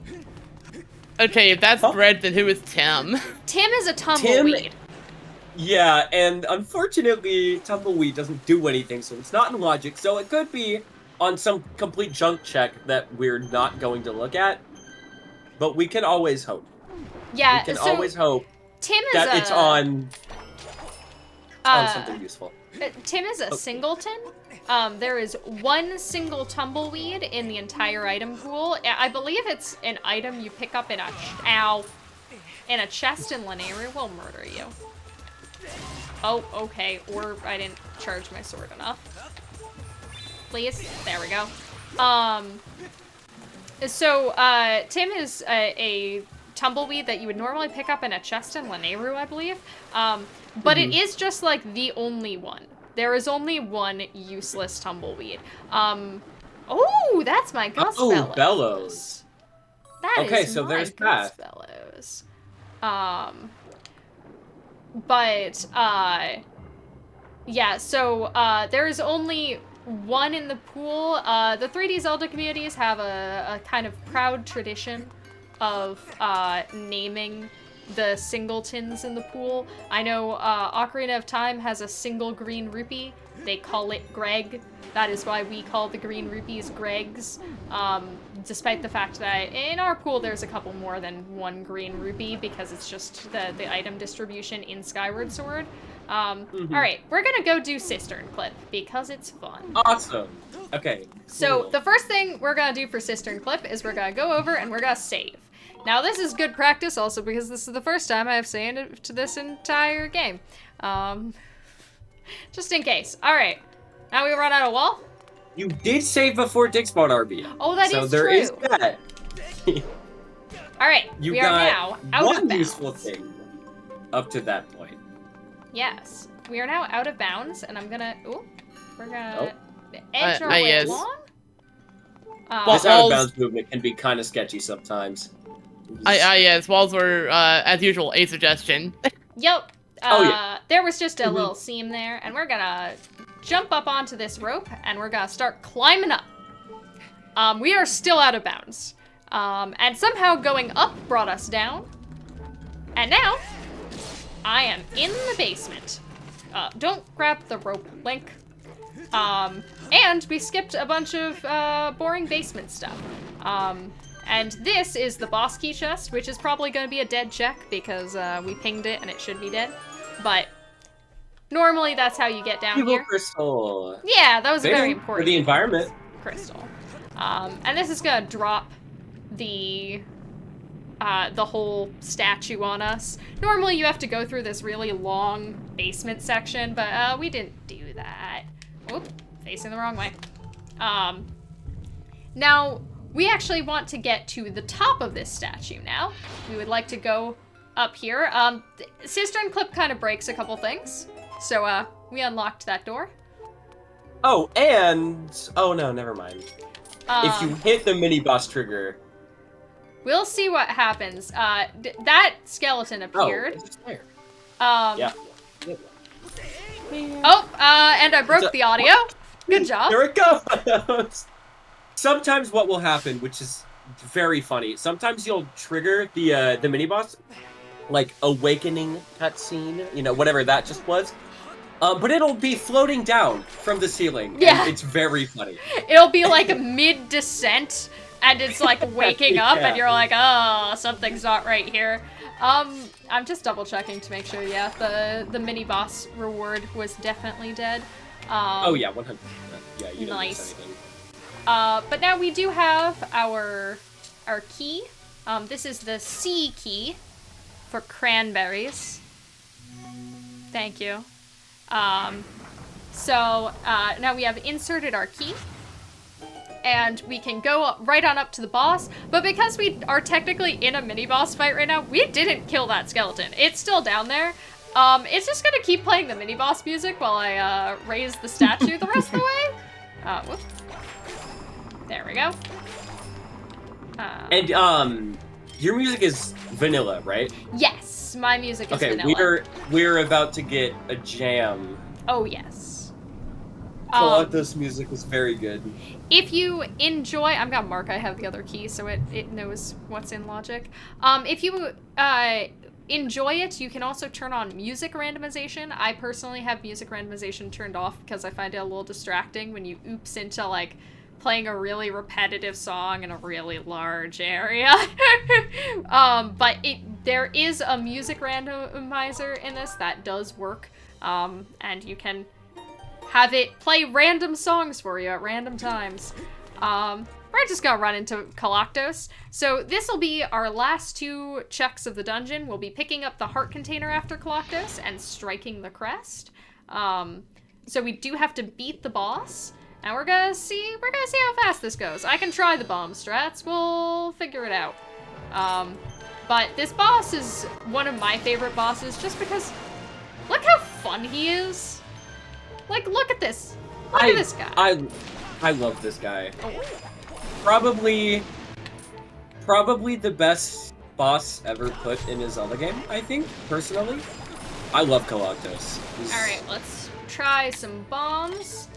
Okay, if that's Bread, then who is Tim? Tim is a tumbleweed. yeah, and unfortunately, Tumbleweed doesn't do anything, so it's not in logic, so it could be on some complete junk check that we're not going to look at, but we can always hope. Yeah, We can so always hope Tim is that a, it's on something useful. Tim is a singleton. There is one single tumbleweed in the entire item pool. I believe it's an item you pick up in a chest in Lanayru will murder you. Oh, okay. Or I didn't charge my sword enough. Please. There we go. Tim is a tumbleweed that you would normally pick up in a chest in Lanayru, I believe. But it is just like the only one. There is only one useless tumbleweed. Oh, that's my Gus Bellows. Oh, Bellows. That okay, is so my there's Gus that. Bellows. Yeah, so there is only one in the pool. The 3D Zelda communities have a kind of proud tradition of naming the singletons in the pool. I know Ocarina of Time has a single green rupee. They call it Greg. That is why we call the green rupees Gregs. Despite the fact that in our pool there's a couple more than one green rupee because it's just the item distribution in Skyward Sword. Alright, we're gonna go do Cistern Clip because it's fun. Awesome. Okay. So cool. the first thing we're gonna do for Cistern Clip is we're gonna go over and we're gonna save. Now this is good practice also because this is the first time I've saved to this entire game. Just in case. Alright. Now we run out of wall? You did save before Dick spawned RB. Oh, that is true. So there is that. Alright, You we are now got out of one bounds. useful thing up to that point. Yes. We are now out of bounds, and I'm gonna... Ooh. We're gonna edge our way yes. along. This out of Walls- bounds movement can be kind of sketchy sometimes. Yes, walls were, as usual, a suggestion. Yep. Oh, yeah. There was just a little seam there, and we're gonna jump up onto this rope, and we're gonna start climbing up. We are still out of bounds. And somehow going up brought us down. And now, I am in the basement. Don't grab the rope, Link. And we skipped a bunch of boring basement stuff. And this is the boss key chest, which is probably going to be a dead check because we pinged it and it should be dead. But normally that's how you get down Evil here. crystal. Yeah, that was a very For important the environment. crystal. And this is going to drop the whole statue on us. Normally you have to go through this really long basement section, but we didn't do that. Oop, facing the wrong way. Now, we actually want to get to the top of this statue now. We would like to go up here. Cistern Clip kind of breaks a couple things. So, we unlocked that door. Oh, and... Oh, no, never mind. If you hit the mini-boss trigger... We'll see what happens. That skeleton appeared. Oh, it's there. Yeah. Yeah. Oh, and I broke the audio. Good job. There it goes! Sometimes what will happen, which is very funny, sometimes you'll trigger the mini-boss, like Awakening cutscene, you know, whatever that just was. But it'll be floating down from the ceiling. Yeah. And it's very funny. It'll be like mid-descent, and it's like waking up, Yeah. and you're like, oh, something's not right here. I'm just double checking to make sure, yeah, the mini boss reward was definitely dead. Oh yeah, 100%. Yeah, you didn't Nice. miss anything. But now we do have our key. This is the C key for cranberries. Thank you. So now we have inserted our key. And we can go right on up to the boss, but because we are technically in a mini-boss fight right now, we didn't kill that skeleton. It's still down there. It's just gonna keep playing the mini-boss music while I raise the statue the rest of the way. Whoops. There we go. And your music is vanilla, right? Yes, my music is vanilla. Okay, we're about to get a jam. Oh yes. This music is very good. If you enjoy, I'm gonna mark I have the other key so it knows what's in Logic. If you enjoy it, you can also turn on music randomization. I personally have music randomization turned off because I find it a little distracting when you oops into like playing a really repetitive song in a really large area. But there is a music randomizer in this that does work, and you can have it play random songs for you at random times. We're just gonna run into Galactos. So this will be our last 2 checks of the dungeon. We'll be picking up the heart container after Galactos and striking the crest. So we do have to beat the boss, and we're gonna see how fast this goes. I can try the bomb strats. We'll figure it out. But this boss is one of my favorite bosses just because look how fun he is. Like, look at this. Look at this guy. I love this guy. Oh. Probably the best boss ever put in a Zelda game, I think, personally. I love Galactos. Alright, let's try some bombs.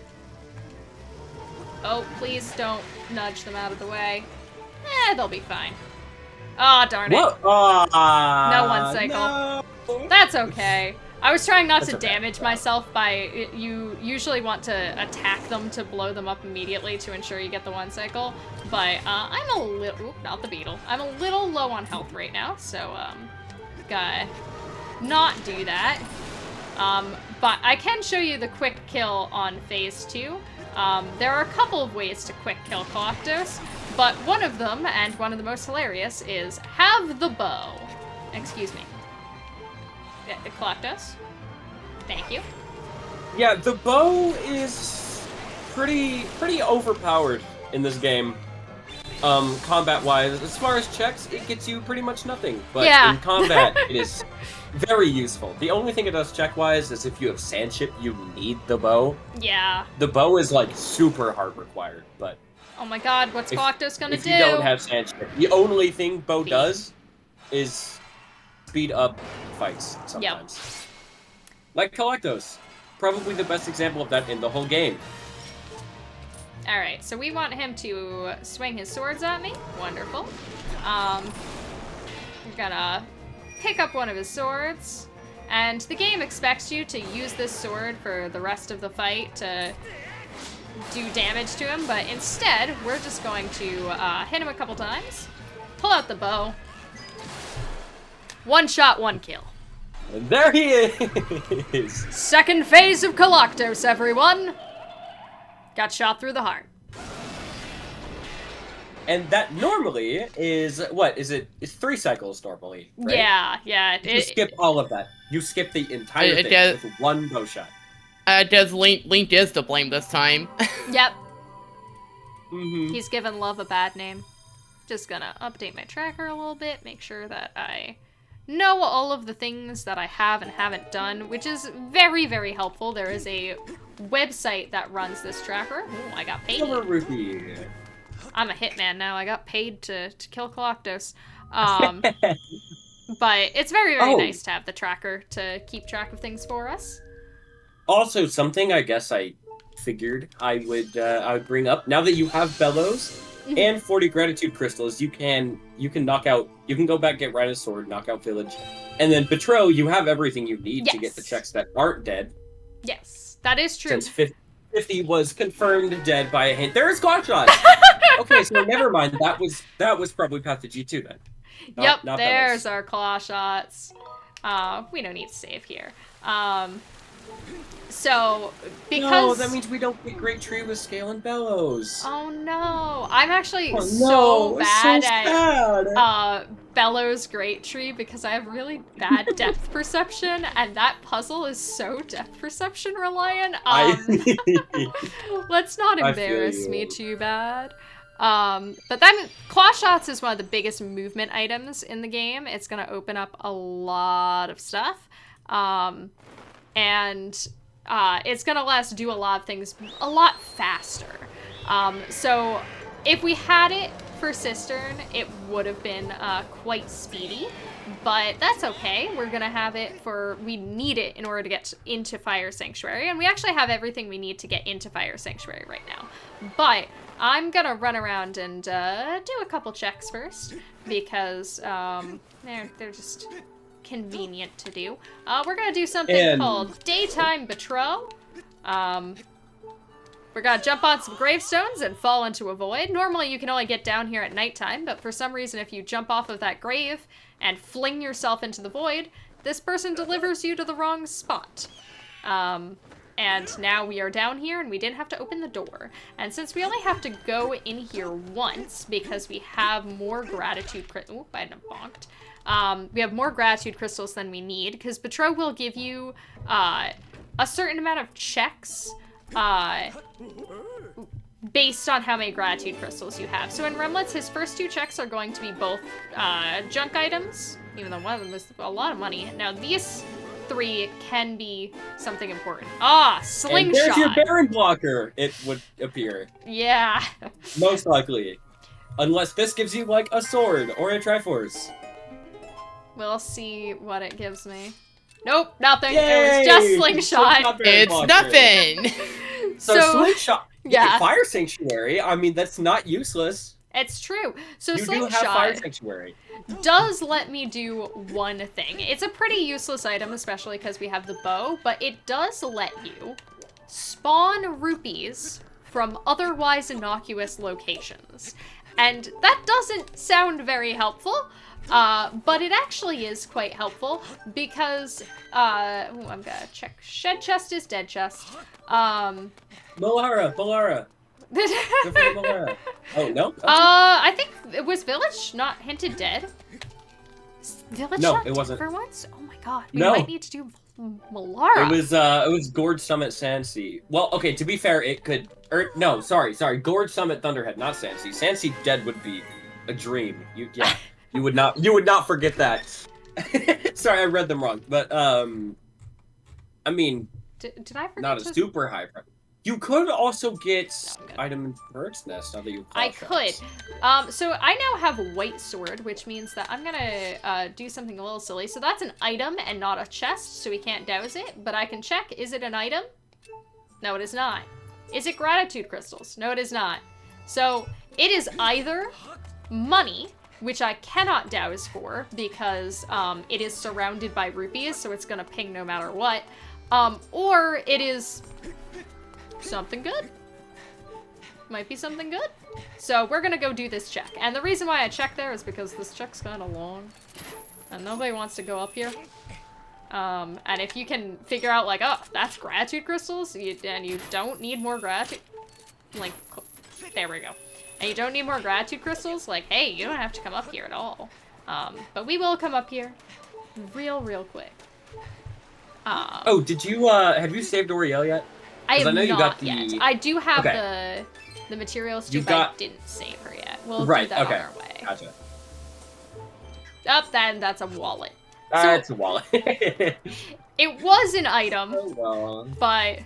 Oh, please don't nudge them out of the way. They'll be fine. Oh, darn it. What? No one cycle. No. That's okay. I was trying not to okay. damage myself by, you usually want to attack them to blow them up immediately to ensure you get the 1 cycle, but I'm a little, not the beetle, I'm a little low on health right now, so gotta not do that. But I can show you the quick kill on phase 2. There are a couple of ways to quick kill Galactos, but one of them, and one of the most hilarious, is have the bow. Excuse me. Galactos. Thank you. Yeah, the bow is pretty overpowered in this game. Combat-wise, as far as checks, it gets you pretty much nothing. But in combat, it is very useful. The only thing it does check-wise is if you have sandship, you need the bow. Yeah. The bow is like super hard required, but oh my god, what's Galactos gonna do? If you don't have sandship, the only thing bow does is speed up fights sometimes. Yep. Like Galactos. Probably the best example of that in the whole game. Alright, so we want him to swing his swords at me. Wonderful. We're gonna pick up one of his swords. And the game expects you to use this sword for the rest of the fight to do damage to him, but instead, we're just going to hit him a couple times, pull out the bow. 1 shot, 1 kill. And there he is! Second phase of Galactos, everyone! Got shot through the heart. And that normally is, what, is it? It's 3 cycles normally, right? Yeah. You skip all of that. You skip the entire thing with 1 bow shot. Does Link is to blame this time. Yep. Mm-hmm. He's given love a bad name. Just gonna update my tracker a little bit, make sure that I know all of the things that I have and haven't done, which is very, very helpful. There is a website that runs this tracker. Ooh, I got paid. Silver rupee. I'm a hitman now. I got paid to kill Galactos. But it's very, very nice to have the tracker to keep track of things for us. Also, something I guess I figured I would bring up, now that you have Bellows and 40 Gratitude Crystals, you can go back, get Rhino's Sword, knock out Village, and then Betrow, you have everything you need to get the checks that aren't dead. Yes, that is true. Since 50 was confirmed dead by a hint. There is Squad Shot! Okay, so never mind. That was probably Path to G2 then. Yep, not there's Bellows. our claw shots. We don't need to save here. So, because... No, that means we don't get Great Tree with Scale and Bellows. Oh no, I'm actually Oh, so no, it's so bad sad. at Bellows Great Tree because I have really bad depth perception, and that puzzle is so depth perception reliant. Let's not I feel embarrass you. me too bad. But then Claw Shots is one of the biggest movement items in the game. It's gonna open up a lot of stuff. And it's gonna let us do a lot of things a lot faster. So if we had it for Cistern, it would have been quite speedy, but that's okay. We're gonna have it for, we need it in order to get into Fire Sanctuary, and we actually have everything we need to get into Fire Sanctuary right now. But I'm gonna run around and do a couple checks first, because they're just convenient to do. We're gonna do something called Daytime Patrol. We're gonna jump on some gravestones and fall into a void. Normally you can only get down here at nighttime, but for some reason if you jump off of that grave and fling yourself into the void, this person delivers you to the wrong spot. And now we are down here and we didn't have to open the door. And since we only have to go in here once because we have more gratitude crystals, I bonked. We have more gratitude crystals than we need, because Patro will give you a certain amount of checks based on how many gratitude crystals you have. So in Remlits, his first 2 checks are going to be both junk items, even though one of them is a lot of money. Now these 3 can be something important. Slingshot! And there's your Baron blocker, it would appear. Yeah. Most likely. Unless this gives you, like, a sword or a Triforce. We'll see what it gives me. Nope, nothing. Yay! It was just slingshot. It's nothing. So slingshot. Yeah. Fire Sanctuary. I mean, that's not useless. It's true. So You do have Fire slingshot Sanctuary. does let me do one thing. It's a pretty useless item, especially because we have the bow, but it does let you spawn rupees from otherwise innocuous locations. And that doesn't sound very helpful, but it actually is quite helpful because, I'm gonna check. Shed chest is dead chest. Molara. Go for the Molara. Oh, no? Okay. I think it was Village not hinted dead. Village No, not it dead wasn't. for once? Oh my god. We No. might need to do Molara. It was Gorge Summit Sansea. Well, okay, to be fair, it could... no, sorry. Gorge Summit Thunderhead, not Sansea. Sansea dead would be a dream. You would not forget that. Sorry, I read them wrong. But, I mean... Did I forget not a super high price. You could also get item in Bird's Nest now that you I could. So I now have White Sword, which means that I'm gonna do something a little silly. So that's an item and not a chest, so we can't douse it. But I can check, is it an item? No, it is not. Is it gratitude crystals? No, it is not. So it is either money, which I cannot douse for because it is surrounded by rupees, so it's gonna ping no matter what. Or it is something good. Might be something good. So we're gonna go do this check. And the reason why I check there is because this check's kind of long. And nobody wants to go up here. And if you can figure out like, oh, that's gratitude crystals, and you don't need more gratitude, like, there we go. And you don't need more gratitude crystals, like, hey, you don't have to come up here at all. But we will come up here real quick. Oh, did you, have you saved Oriel yet? I have know you not got the... yet. I do have Okay. the materials You too, but I got- didn't save her yet. We'll Right, do that okay. on our way. Gotcha. Then that's a wallet. That's a wallet. It was an item, Oh, well. but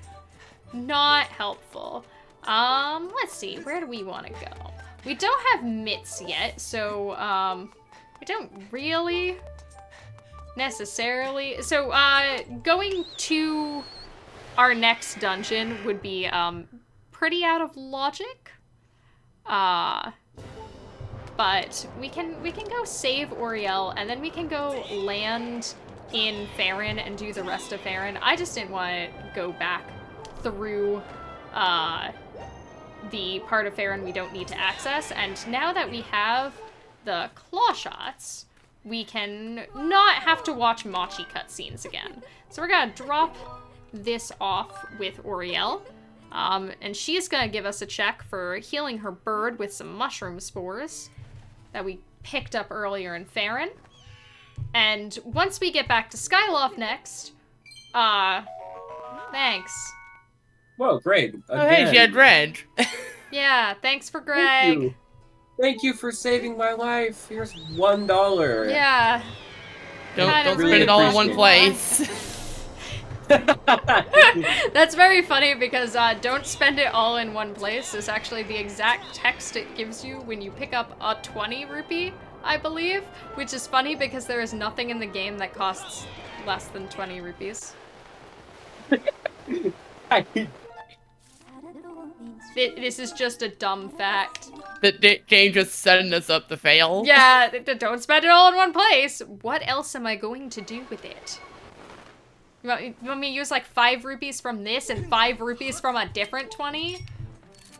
not helpful. Let's see, where do we want to go? We don't have mitts yet, so, we don't really necessarily. So, going to our next dungeon would be, pretty out of logic. But we can go save Oriel, and then we can go land in Farron and do the rest of Farron. I just didn't want to go back through the part of Farron we don't need to access, and now that we have the claw shots, we can not have to watch Machi cutscenes again. So we're gonna drop this off with Oriel. And she's gonna give us a check for healing her bird with some mushroom spores that we picked up earlier in Farron. And once we get back to Skyloft next, thanks. Whoa, Greg. Oh, hey, she had red. Yeah, thanks for Greg. Thank you. Thank you for saving my life. Here's $1. Yeah. Don't spend really it all in one appreciate place. That's very funny because don't spend it all in one place is actually the exact text it gives you when you pick up a 20 rupee, I believe, which is funny because there is nothing in the game that costs less than 20 rupees. This is just a dumb fact. The game just setting us up to fail. Yeah, don't spend it all in one place. What else am I going to do with it? You want me to use like 5 rupees from this and 5 rupees from a different 20?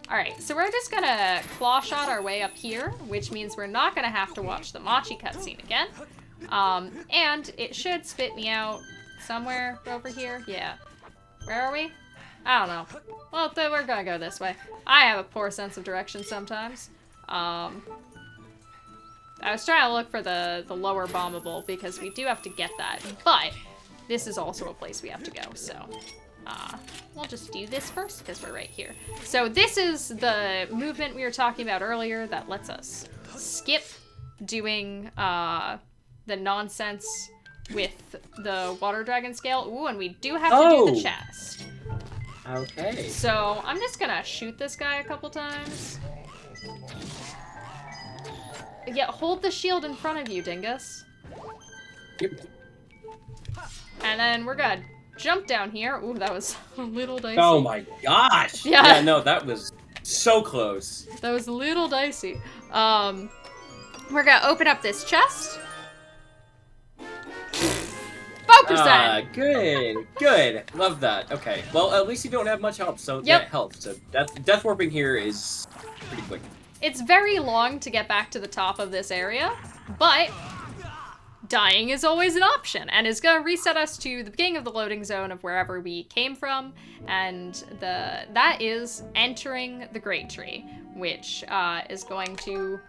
Alright, so we're just gonna claw shot our way up here, which means we're not gonna have to watch the Machi cutscene again. And it should spit me out somewhere over here. Yeah. Where are we? I don't know. Well, then we're gonna go this way. I have a poor sense of direction sometimes. I was trying to look for the lower bombable because we do have to get that, but this is also a place we have to go, so we'll just do this first because we're right here. So this is the movement we were talking about earlier that lets us skip doing the nonsense with the water dragon scale. Ooh, and we do have to do the chest. Okay. So I'm just gonna shoot this guy a couple times. Yeah, hold the shield in front of you, dingus. Yep. And then we're gonna jump down here. Ooh, that was a little dicey. Oh my gosh! Yeah. Yeah, no, that was so close. That was a little dicey. We're gonna open up this chest. Focus on! Good. Love that. Okay, well, at least you don't have much help, so that helps. So death warping here is pretty quick. It's very long to get back to the top of this area, but dying is always an option, and it's gonna reset us to the beginning of the loading zone of wherever we came from, and that is entering the Great Tree, which is going to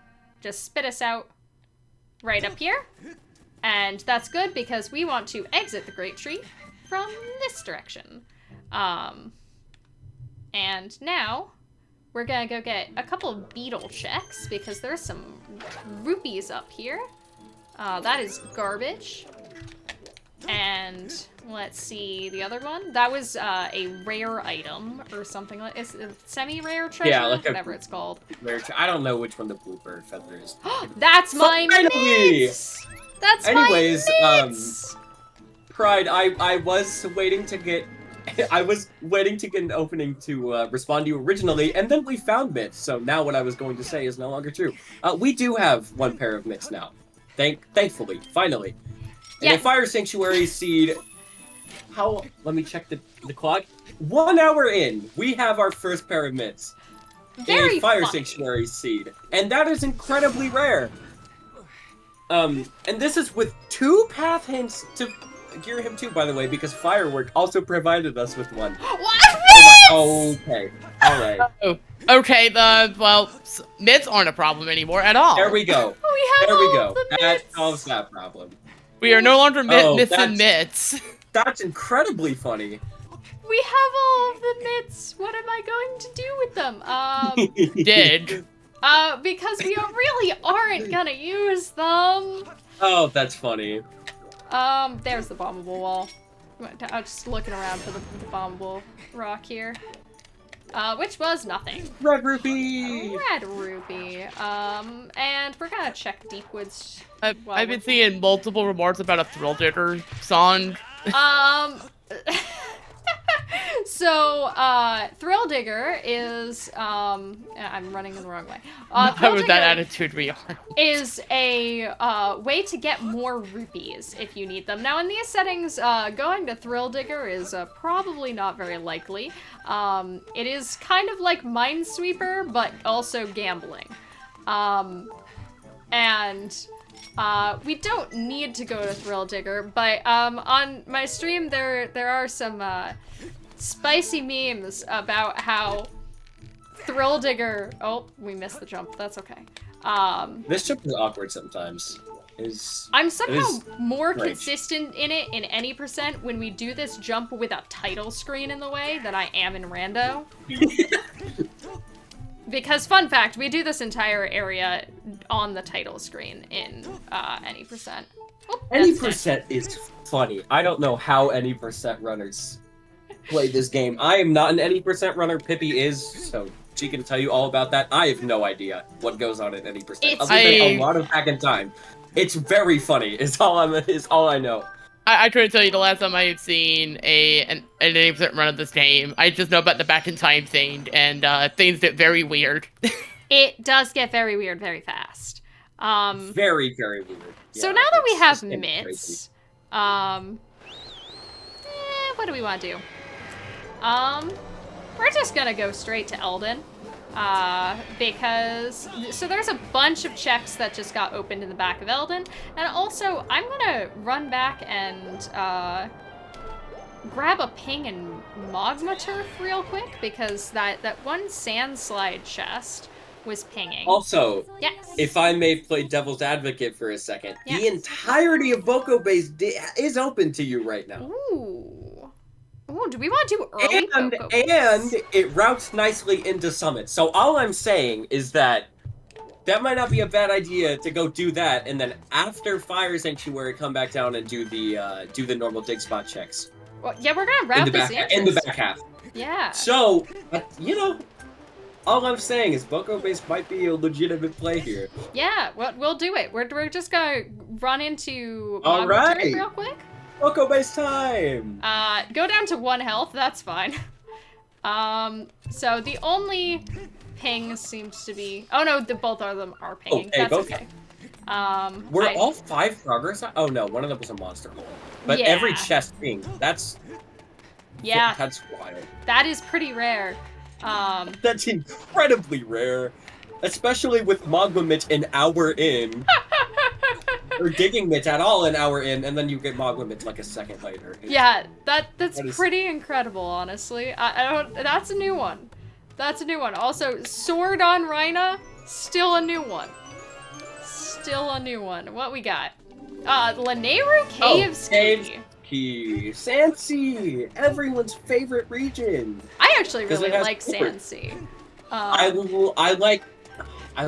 just spit us out right up here. And that's good because we want to exit the Great Tree from this direction. And now we're gonna go get a couple of beetle checks because there's some rupees up here. That is garbage. And let's see the other one. That was a rare item or something like it's a semi-rare treasure, yeah, like whatever it's called. I don't know which one the blooper feather is. That's my mitts! That's anyways, my mitts! Pride, I was waiting to get I was waiting to get an opening to respond to you originally, and then we found mitts, so now what I was going to say is no longer true. We do have one pair of mitts now. Thankfully, finally. And a Fire Sanctuary seed. Let me check the clock. 1 hour in, we have our first pair of mitts. Very a Fire fun. Sanctuary seed. And that is incredibly rare. And this is with 2 path hints to gear him too, by the way, because Firework also provided us with one. What? Okay. Alright. Okay, mitts aren't a problem anymore at all. There we go. There we go. The That mitts. solves that problem. We are no longer missing that's- mitts. That's incredibly funny. We have all of the mitts. What am I going to do with them? Did. Because we really aren't gonna use them. Oh, that's funny. There's the bombable wall. I'm just looking around for the bombable rock here. Which was nothing. Red rupee! Red rupee. And we're gonna check Deepwood's. I've been seeing multiple remarks about a Thrill Digger song. So, Thrill Digger is, I'm running in the wrong way. How would that attitude be on? Is a way to get more rupees if you need them. Now in these settings, going to Thrill Digger is probably not very likely. It is kind of like Minesweeper, but also gambling. And we don't need to go to Thrill Digger, but on my stream there are some spicy memes about how Thrill Digger. Oh, we missed the jump. That's okay. This jump is awkward sometimes. I'm somehow more great. consistent in it in any percent when we do this jump with a title screen in the way than I am in rando. Because, fun fact, we do this entire area on the title screen in any percent. Oh, Any percent is funny. I don't know how any percent runners play this game. I am not an any percent runner. Pippy is, so she can tell you all about that. I have no idea what goes on at any percent. Other than a lot of back in time. It's very funny. Is all I know. I try to tell you the last time I had seen an 80% run of this game. I just know about the back in time thing, and things get very weird. It does get very weird very fast. Very, very weird. So Yeah, now that we have it's mitts, what do we want to do? We're just gonna go straight to Eldin. Because, so there's a bunch of checks that just got opened in the back of Eldin, and also I'm gonna run back and grab a ping in Magma Turf real quick, because that one sand slide chest was pinging. Also, yes. if I may play devil's advocate for a second, Yes. the entirety of Boko Base is open to you right now. Ooh. Ooh, do we want to do early And Boko Base? it routes nicely into Summit. So all I'm saying is that might not be a bad idea to go do that, and then after Fire Sanctuary, come back down and do the normal dig spot checks. Well, yeah, we're gonna route this in the back half. Yeah. So all I'm saying is Boko Base might be a legitimate play here. Yeah, we'll do it. We're just gonna run into All Magma Turf right. real quick. Boko Base time! Go down to 1 health, that's fine. So the only ping seems to be... Oh no, both of them are pinging. Okay, That's both. okay. Were all 5 progress? Oh no, one of them was a monster hole. But Yeah. every chest ping, that's wild. That is pretty rare. That's incredibly rare. Especially with Magma Mitch an hour in. Or digging Mitch at all an hour in, and then you get Magma Mitch like a second later. Yeah, that's That is- pretty incredible, honestly. I don't... That's a new one. That's a new one. Also, Sword on Rhina, still a new one. Still a new one. What we got? Laneru Cave Ski. Key. Sansi! Everyone's favorite region! I actually 'Cause really it has like Clipper. Sansi. I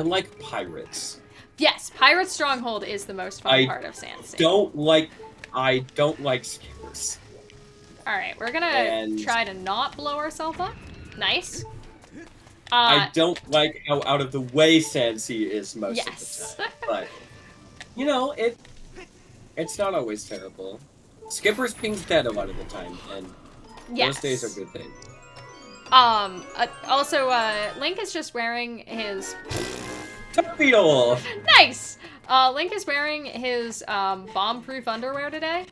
like pirates. Yes, Pirate Stronghold is the most fun part of Sansi. I don't like skippers. Alright, we're gonna And- try to not blow ourselves up. Nice. I don't like how out of the way Sansi is most Yes. of the time. But, it's not always terrible. Skippers ping's dead a lot of the time, and Yes. those days are good things. Also, Link is just wearing his... Torpedo! Nice! Link is wearing his, bomb-proof underwear today.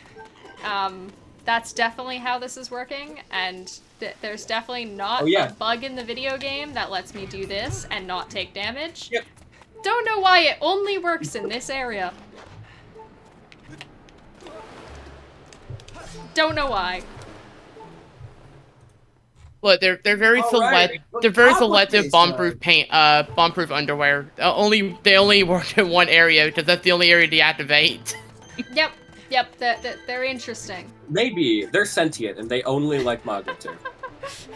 That's definitely how this is working, and there's definitely not a bug in the video game that lets me do this and not take damage. Yep. Don't know why it only works in this area. Don't know why. Look, they're very Alright, they're very look, selective application. bomb-proof underwear. They only work in one area because that's the only area to deactivate. Yep, they're interesting. Maybe. They're sentient, and they only like Magma Turf.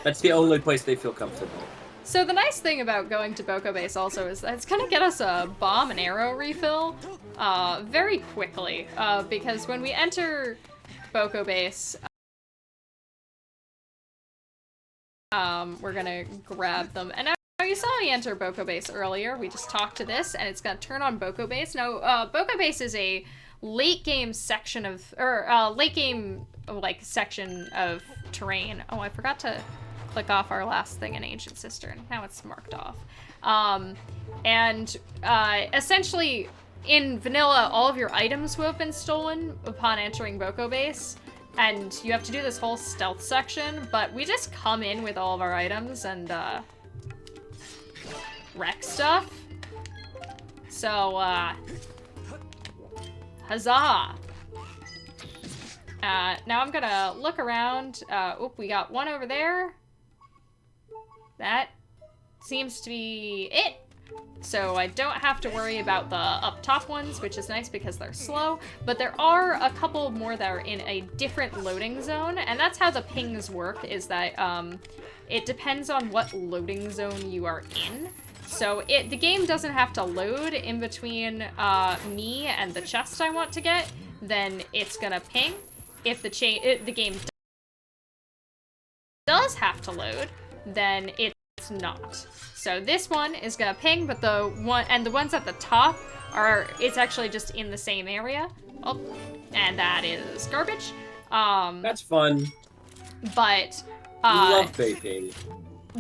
That's the only place they feel comfortable. So the nice thing about going to Boko Base also is that it's gonna get us a bomb and arrow refill very quickly, because when we enter Boko Base, we're gonna grab them. And now you saw me enter Boko Base earlier. We just talked to this, and it's gonna turn on Boko Base. Now, Boko Base is a late game section of, late game section of terrain. Oh, I forgot to click off our last thing in Ancient Cistern. Now it's marked off. Essentially, in vanilla, all of your items will have been stolen upon entering Boko Base. And you have to do this whole stealth section, but we just come in with all of our items and wreck stuff. So, huzzah! Now I'm gonna look around. Oop, we got one over there. That seems to be it. So I don't have to worry about the up top ones, which is nice because they're slow. But there are a couple more that are in a different loading zone, and that's how the pings work, is that it depends on what loading zone you are in. So the game doesn't have to load in between me and the chest I want to get, then it's gonna ping. If the game does have to load, then it's not. So this one is gonna ping, but the ones at the top it's actually just in the same area. Oh, and that is garbage. That's fun. But Love vaping.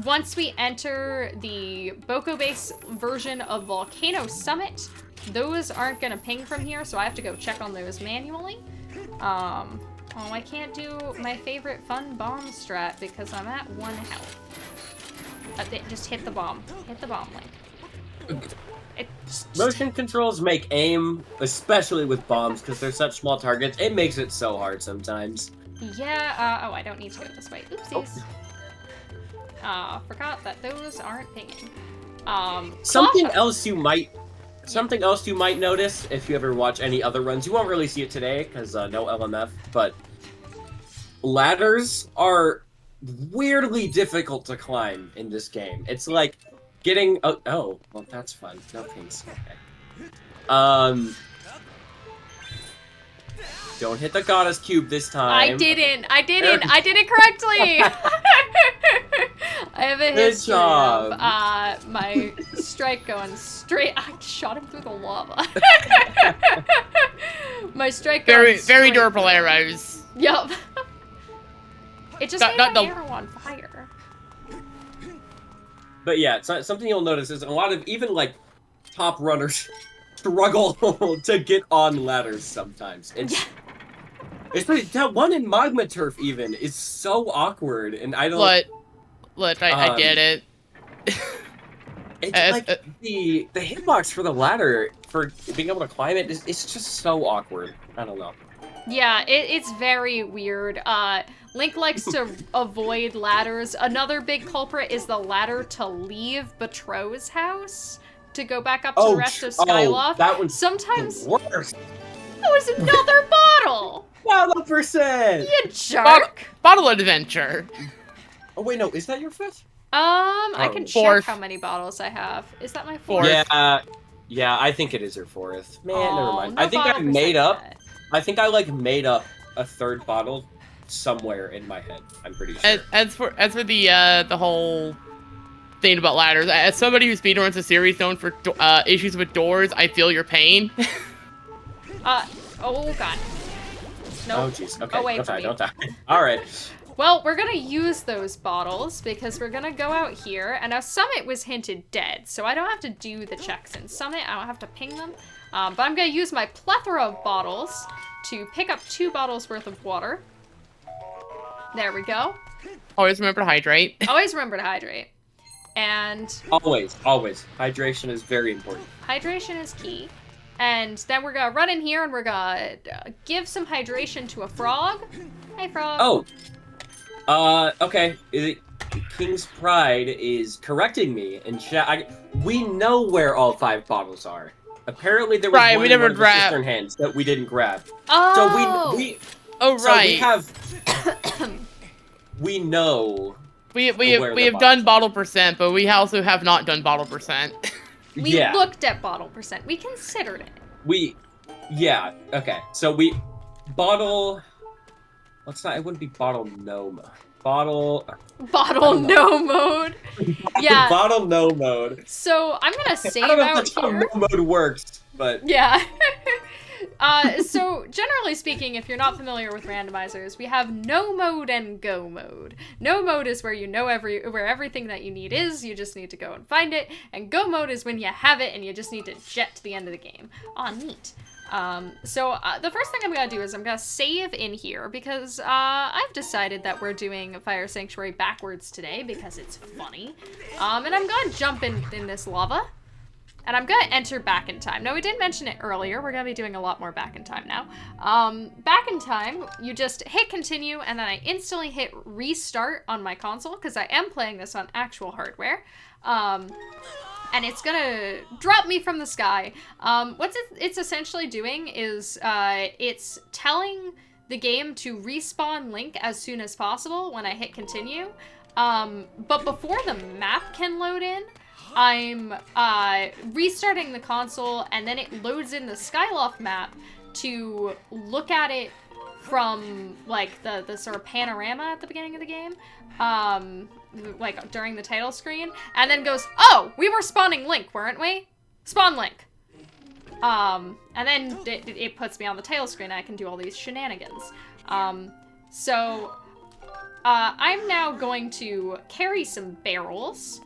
once we enter the Boko Base version of Volcano Summit, those aren't gonna ping from here, so I have to go check on those manually. Oh, I can't do my favorite fun bomb strat because I'm at 1 health. Just hit the bomb. Hit the bomb, Link. Motion controls make aim, especially with bombs, because they're such small targets. It makes it so hard sometimes. Yeah, oh, I don't need to go this way. Oopsies. Forgot that those aren't pinging. Something else you might notice if you ever watch any other runs. You won't really see it today, because no LMF, but ladders are weirdly difficult to climb in this game. It's like getting oh, well, that's fun. No pings. Okay. Don't hit the goddess cube this time. I didn't I did it correctly. I have a history of my strike going straight. I shot him through the lava. My strike going very durable arrows. Yup. It just made my arrow on fire. But yeah, something you'll notice is a lot of even like top runners struggle to get on ladders sometimes. It's that one in Magma Turf even is so awkward, and I don't. Look, I get it. It's like the hitbox for the ladder for being able to climb it it's just so awkward. I don't know. Yeah, it's very weird. Link likes to avoid ladders. Another big culprit is the ladder to leave Betrow's house to go back up to the rest of Skyloft. That one's sometimes worse. That was another bottle. 1,000%. You jerk. Bottle adventure. Oh wait, no, is that your fifth? I can fourth. check how many bottles I have. Is that my fourth? Yeah, I think it is your fourth. Man, never mind. No I think I bottle made up. percent yet. I think I like made up a third bottle somewhere in my head. I'm pretty sure. As for the whole thing about ladders, as somebody who speedruns a series known for issues with doors, I feel your pain. Oh god. Nope. Oh jeez. Okay. Away Don't from die. me. Don't die. All right. Well, we're gonna use those bottles because we're gonna go out here, and now Summit was hinted dead, so I don't have to do the checks in Summit. I don't have to ping them, but I'm gonna use my plethora of bottles to pick up 2 bottles worth of water. There we go. Always remember to hydrate. Always remember to hydrate. And Always. Hydration is very important. hydration is key. And then we're gonna run in here and we're gonna give some hydration to a frog. Hi, frog. Oh. Okay. King's Pride is correcting me in chat. We know where all 5 bottles are. Apparently there was one we in never one of the grabbed. cistern hands that we didn't grab. Oh. So we Oh so right. we have we know We where the have done bottle percent, but we also have not done bottle percent. We looked at bottle percent. We considered it. Okay. So we bottle. It wouldn't be bottle no bottle. Bottle no mode. Yeah. Bottle no mode. So I'm gonna save I don't know if out that's how here. no mode works, but Yeah. So generally speaking, if you're not familiar with randomizers, we have no mode and go mode. No mode is where you know where everything that you need is, you just need to go and find it, and go mode is when you have it and you just need to jet to the end of the game. Aw, neat. So the first thing I'm gonna do is I'm gonna save in here because I've decided that we're doing Fire Sanctuary backwards today because it's funny. And I'm gonna jump in this lava. And I'm gonna enter back in time. Now, we did mention it earlier. We're gonna be doing a lot more back in time now. Back in time, you just hit continue, and then I instantly hit restart on my console, because I am playing this on actual hardware. And it's gonna drop me from the sky. What it's essentially doing is it's telling the game to respawn Link as soon as possible when I hit continue. But before the map can load in, I'm restarting the console, and then it loads in the Skyloft map to look at it from like the sort of panorama at the beginning of the game, like during the title screen, and then goes, oh, we were spawning Link, weren't we? Spawn Link. And then it puts me on the title screen, and I can do all these shenanigans. So I'm now going to carry some barrels,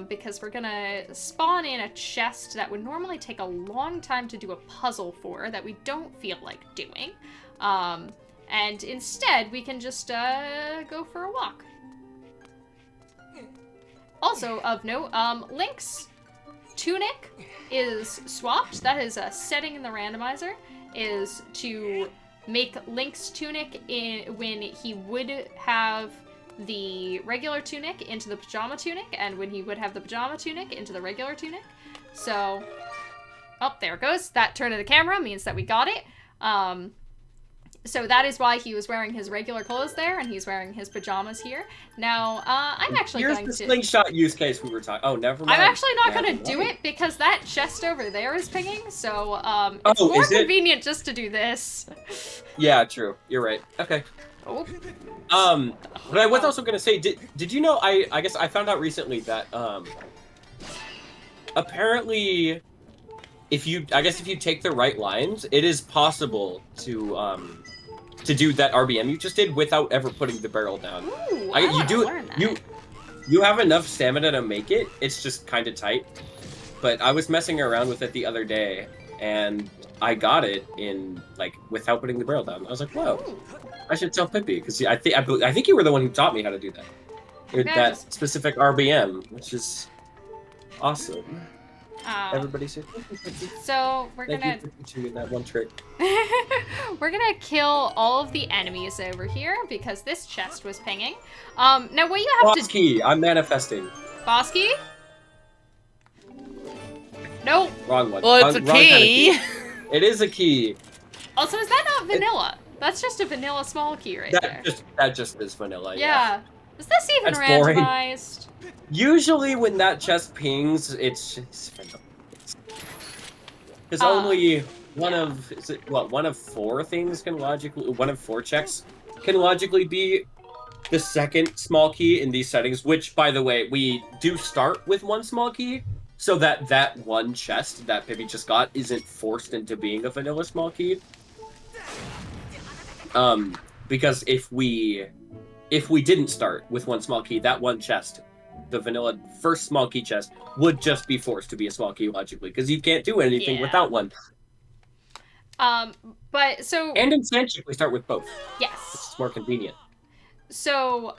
because we're gonna spawn in a chest that would normally take a long time to do a puzzle for, that we don't feel like doing. And instead, we can just go for a walk. Also, of note, Link's tunic is swapped. That is a setting in the randomizer, is to make Link's tunic when he would have the regular tunic into the pajama tunic, and when he would have the pajama tunic into the regular tunic. So, oh, there it goes. That turn of the camera means that we got it. So that is why he was wearing his regular clothes there, and he's wearing his pajamas here. Now, I'm actually going to... Here's the slingshot use case we were talking... Oh, never mind. I'm actually not going to do it, because that chest over there is pinging, so it's Oh, more is it? convenient just to do this. Yeah, true. You're right. Okay. Oh. But I was also gonna say, did you know, I guess I found out recently that, apparently, if you take the right lines, it is possible to do that RBM you just did without ever putting the barrel down. Ooh, You have enough stamina to make it, it's just kind of tight. But I was messing around with it the other day, and I got it in, like, without putting the barrel down. I was like, whoa. I should tell Pippi, because I think you were the one who taught me how to do that. That specific RBM, which is awesome. Everybody say thank you, Pippi. So we're Thank gonna you for teaching me that one trick. we're gonna kill all of the enemies over here, because this chest was pinging. Now what you have Boss key, I'm manifesting. Boss key? Nope. Wrong one. Well, it's a Wrong kind of key. It is a key. Also, is that not vanilla? That's just a vanilla small key right there. That just is vanilla. Yeah. Is this even That's boring. randomized? Usually when that chest pings, it's just vanilla. Because only one of four things can logically, one of four checks can logically be the second small key in these settings, which, by the way, we do start with one small key, so that one chest that Pippi just got isn't forced into being a vanilla small key. Because if we didn't start with one small key, that one chest, the vanilla first small key chest, would just be forced to be a small key logically, because you can't do anything without one. But so... And in Sanchik, we start with both. Yes. It's more convenient. So,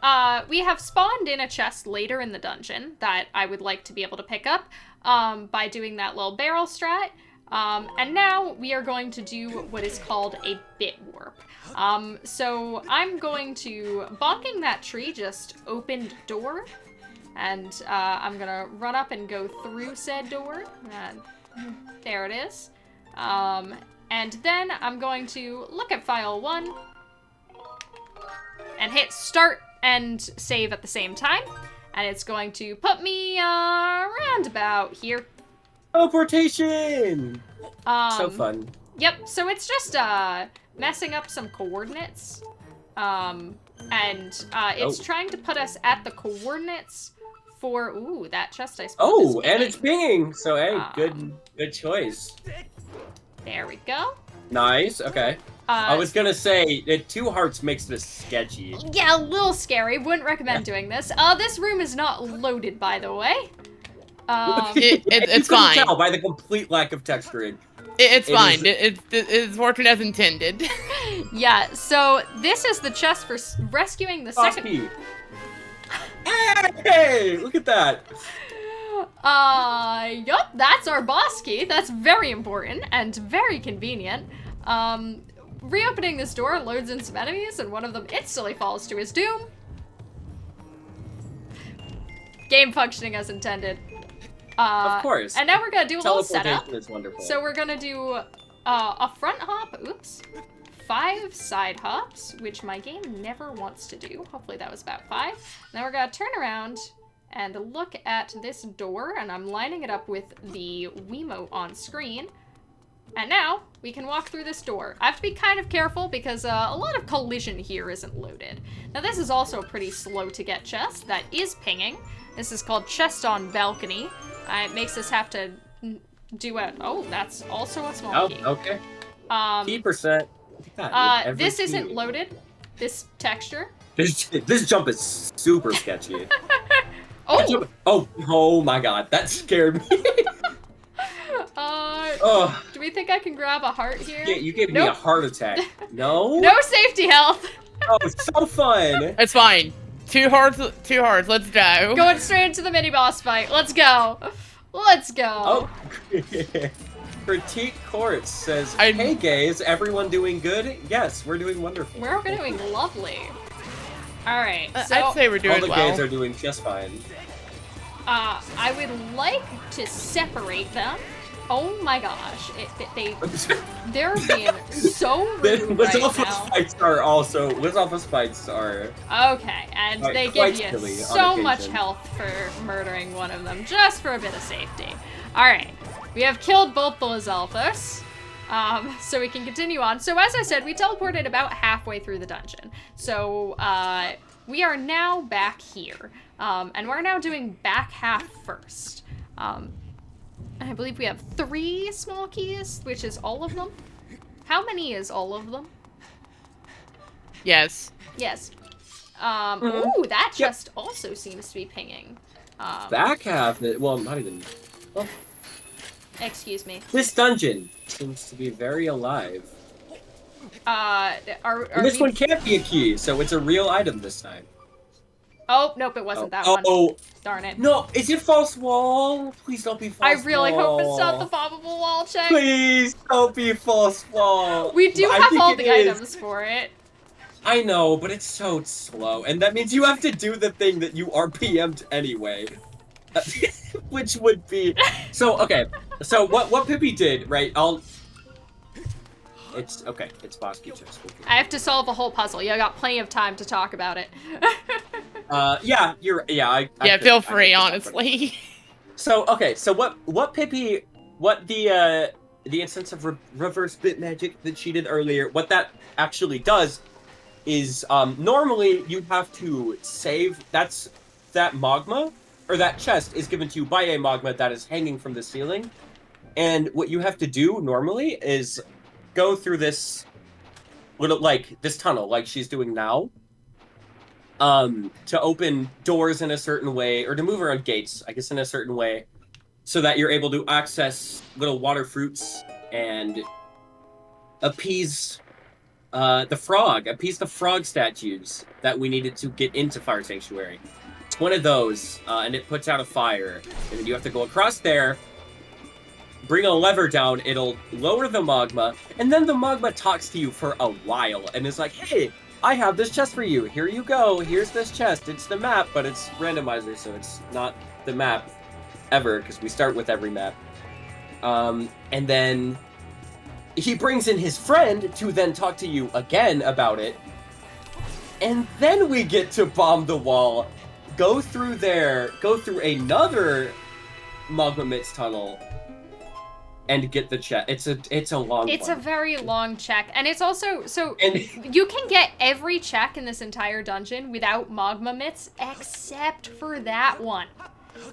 we have spawned in a chest later in the dungeon that I would like to be able to pick up, by doing that little barrel strat. And now we are going to do what is called a bit warp. So I'm going to, bonking that tree just opened door, and I'm gonna run up and go through said door. There it is. And then I'm going to look at file 1 and hit start and save at the same time. And it's going to put me around about here. Teleportation! So fun. Yep, so it's just messing up some coordinates. And it's trying to put us at the coordinates for, ooh, that chest I spotted. Oh, and it's pinging! So, hey, good choice. There we go. Nice, okay. I was gonna say, 2 hearts makes this sketchy. Yeah, a little scary. Wouldn't recommend doing this. This room is not loaded, by the way. It's you fine. Tell by the complete lack of texturing. It's fine. It's working as intended. Yeah, so this is the chest for rescuing the second... Hey, look at that. Yup, that's our boss key. That's very important and very convenient. Reopening this door loads in some enemies, and one of them instantly falls to his doom. Game functioning as intended. Of course. And now we're gonna do a little setup. Teleportation is wonderful. So we're gonna do a front hop, oops, 5 side hops, which my game never wants to do. Hopefully that was about 5. Now we're gonna turn around and look at this door, and I'm lining it up with the Wiimote on screen. And now we can walk through this door. I have to be kind of careful because a lot of collision here isn't loaded. Now this is also a pretty slow to get chest that is pinging. This is called chest on balcony. It makes us have to do a, oh, that's also a small key. Okay. Key percent. This isn't loaded, this texture. This jump is super sketchy. Oh! Oh my god, that scared me. Do we think I can grab a heart here? Yeah, you gave me a heart attack. No? No safety health! Oh, it's so fun! It's fine. 2 hearts, let's go. Going straight into the mini-boss fight. Let's go. Let's go. Oh. Critique Courts says, hey gays, everyone doing good? Yes, we're doing wonderful. We're doing lovely. Alright, so... I'd say we're doing all the well. gays are doing just fine. I would like to separate them. Oh my gosh, they're being so rude right now. Spikes are also, Lizalpha spikes are... Okay, and they give you so much health for murdering one of them, just for a bit of safety. Alright, we have killed both the Lizalphas, so we can continue on. So as I said, we teleported about halfway through the dungeon. So we are now back here, and we're now doing back half first. I believe we have 3 small keys, which is all of them. How many is all of them? Yes. Yes. Ooh, that chest also seems to be pinging. Back half, well, not even... Oh. Excuse me. This dungeon seems to be very alive. This one can't be a key, so it's a real item this time. Oh, nope, it wasn't that one. Oh, darn it. No, is it false wall? Please don't be false wall. I really hope it's not the bobbable wall check. Please don't be false wall. We do have all the items for it. I know, but it's so slow, and that means you have to do the thing that you are PM'd anyway. Which would be... So, okay, so what Pippi did, right, It's boss key chest. I have to solve a whole puzzle. You got plenty of time to talk about it. Yeah, Feel free, honestly. So, okay, so what Pippi, the instance of reverse bit magic that she did earlier, what that actually does is, normally you have to save, that magma, or that chest is given to you by a magma that is hanging from the ceiling, and what you have to do normally is go through this little, this tunnel, like she's doing now, to open doors in a certain way, or to move around gates, I guess, in a certain way, so that you're able to access little water fruits and appease the frog statues that we needed to get into Fire Sanctuary. It's one of those, and it puts out a fire, and then you have to go across there, bring a lever down, it'll lower the magma, and then the magma talks to you for a while, and is like, hey, I have this chest for you, here you go, here's this chest, it's the map, but it's randomizer, so it's not the map ever, because we start with every map. And then he brings in his friend to then talk to you again about it, and then we get to bomb the wall, go through another magma mitts tunnel, and get the check. It's a long It's one. a very long check. And it's also, and you can get every check in this entire dungeon without magma mitts, except for that one.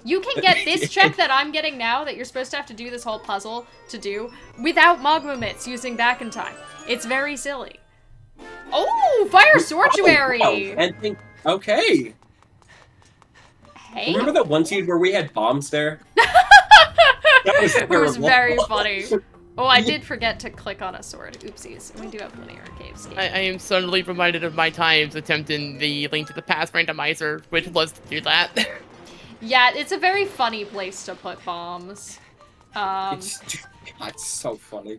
You can get this check that I'm getting now, that you're supposed to have to do this whole puzzle to do, without magma mitts using back in time. It's very silly. Oh, Fire Sortuary! Oh, and okay. Hey. Remember that one scene where we had bombs there? That was It was very funny. Oh, I did forget to click on a sword. Oopsies. We do have linear caves. I am suddenly reminded of my times attempting the Link to the Past randomizer, which was to do that. Yeah, it's a very funny place to put bombs. It's so funny.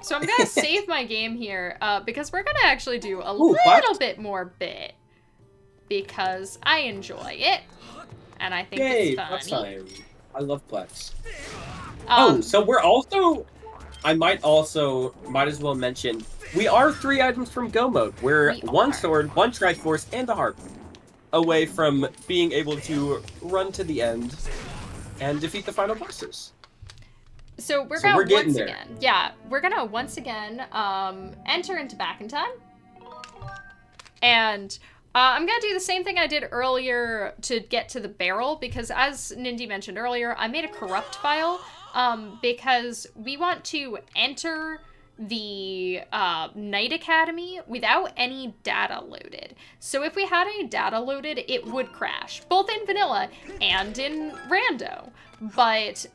So I'm gonna save my game here, because we're gonna actually do a Ooh, little bit more bit. Because I enjoy it. And I think Yay, it's Plex funny. time. I love Plex. So we're also... I might as well mention, we are 3 items from Go Mode. We're We 1 are. sword, 1 Triforce, and a harp away from being able to run to the end and defeat the final bosses. So we're So gonna we're getting once there. again, yeah, we're gonna once again enter into Back in Time, and I'm gonna do the same thing I did earlier to get to the barrel, because as Nindy mentioned earlier, I made a corrupt file because we want to enter the Night Academy without any data loaded. So if we had any data loaded, it would crash, both in vanilla and in rando. But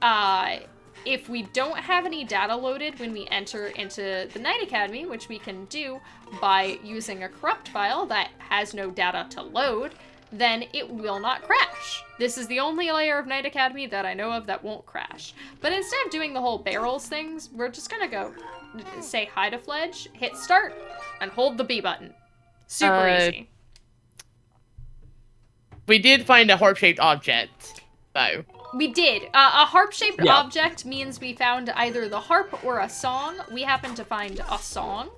if we don't have any data loaded when we enter into the Night Academy, which we can do by using a corrupt file that has no data to load, then it will not crash. This is the only layer of Night Academy that I know of that won't crash. But instead of doing the whole barrels things, we're just gonna go say hi to Fledge, hit start, and hold the B button. Super easy. We did find a harp-shaped object, though. We did. A harp-shaped Yeah. object means we found either the harp or a song. We happened to find a song.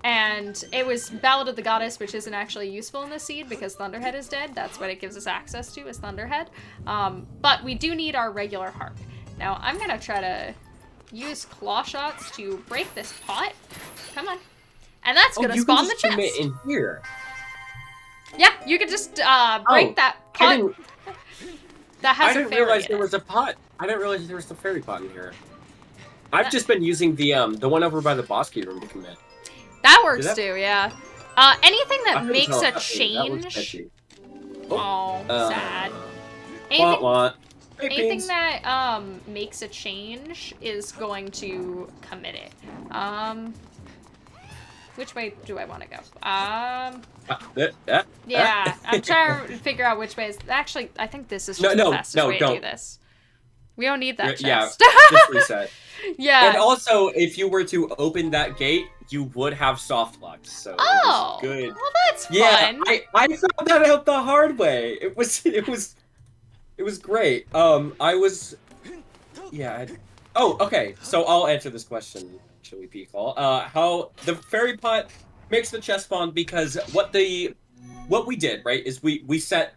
And it was Ballad of the Goddess, which isn't actually useful in this seed because Thunderhead is dead. That's what it gives us access to, is Thunderhead. But we do need our regular harp. Now, I'm gonna try to use claw shots to break this pot. Come on. And that's gonna spawn the chest. Commit in here. Yeah, you could just break that pot. That has I a didn't fairy realize in there it. was a pot. I didn't realize there was a fairy pot in here. I've just been using the one over by the boss key room to commit. That works that- too, yeah. Anything that makes a That looks change. sketchy. Oh, sad. Wah, wah. Hey, Anything Beans. that makes a change is going to commit it. Which way do I want to go? Yeah, I'm trying to figure out which way is. Actually, I think this is just the fastest way to do this. We don't need that chest. Just reset. Yeah. And also, if you were to open that gate, you would have soft locks. So Oh, it was good. well, that's Yeah, fun. I found that out the hard way. It was great. Oh, okay. So I'll answer this question, shall we, P-Call? How the fairy pot makes the chest spawn because what we did, right, is we set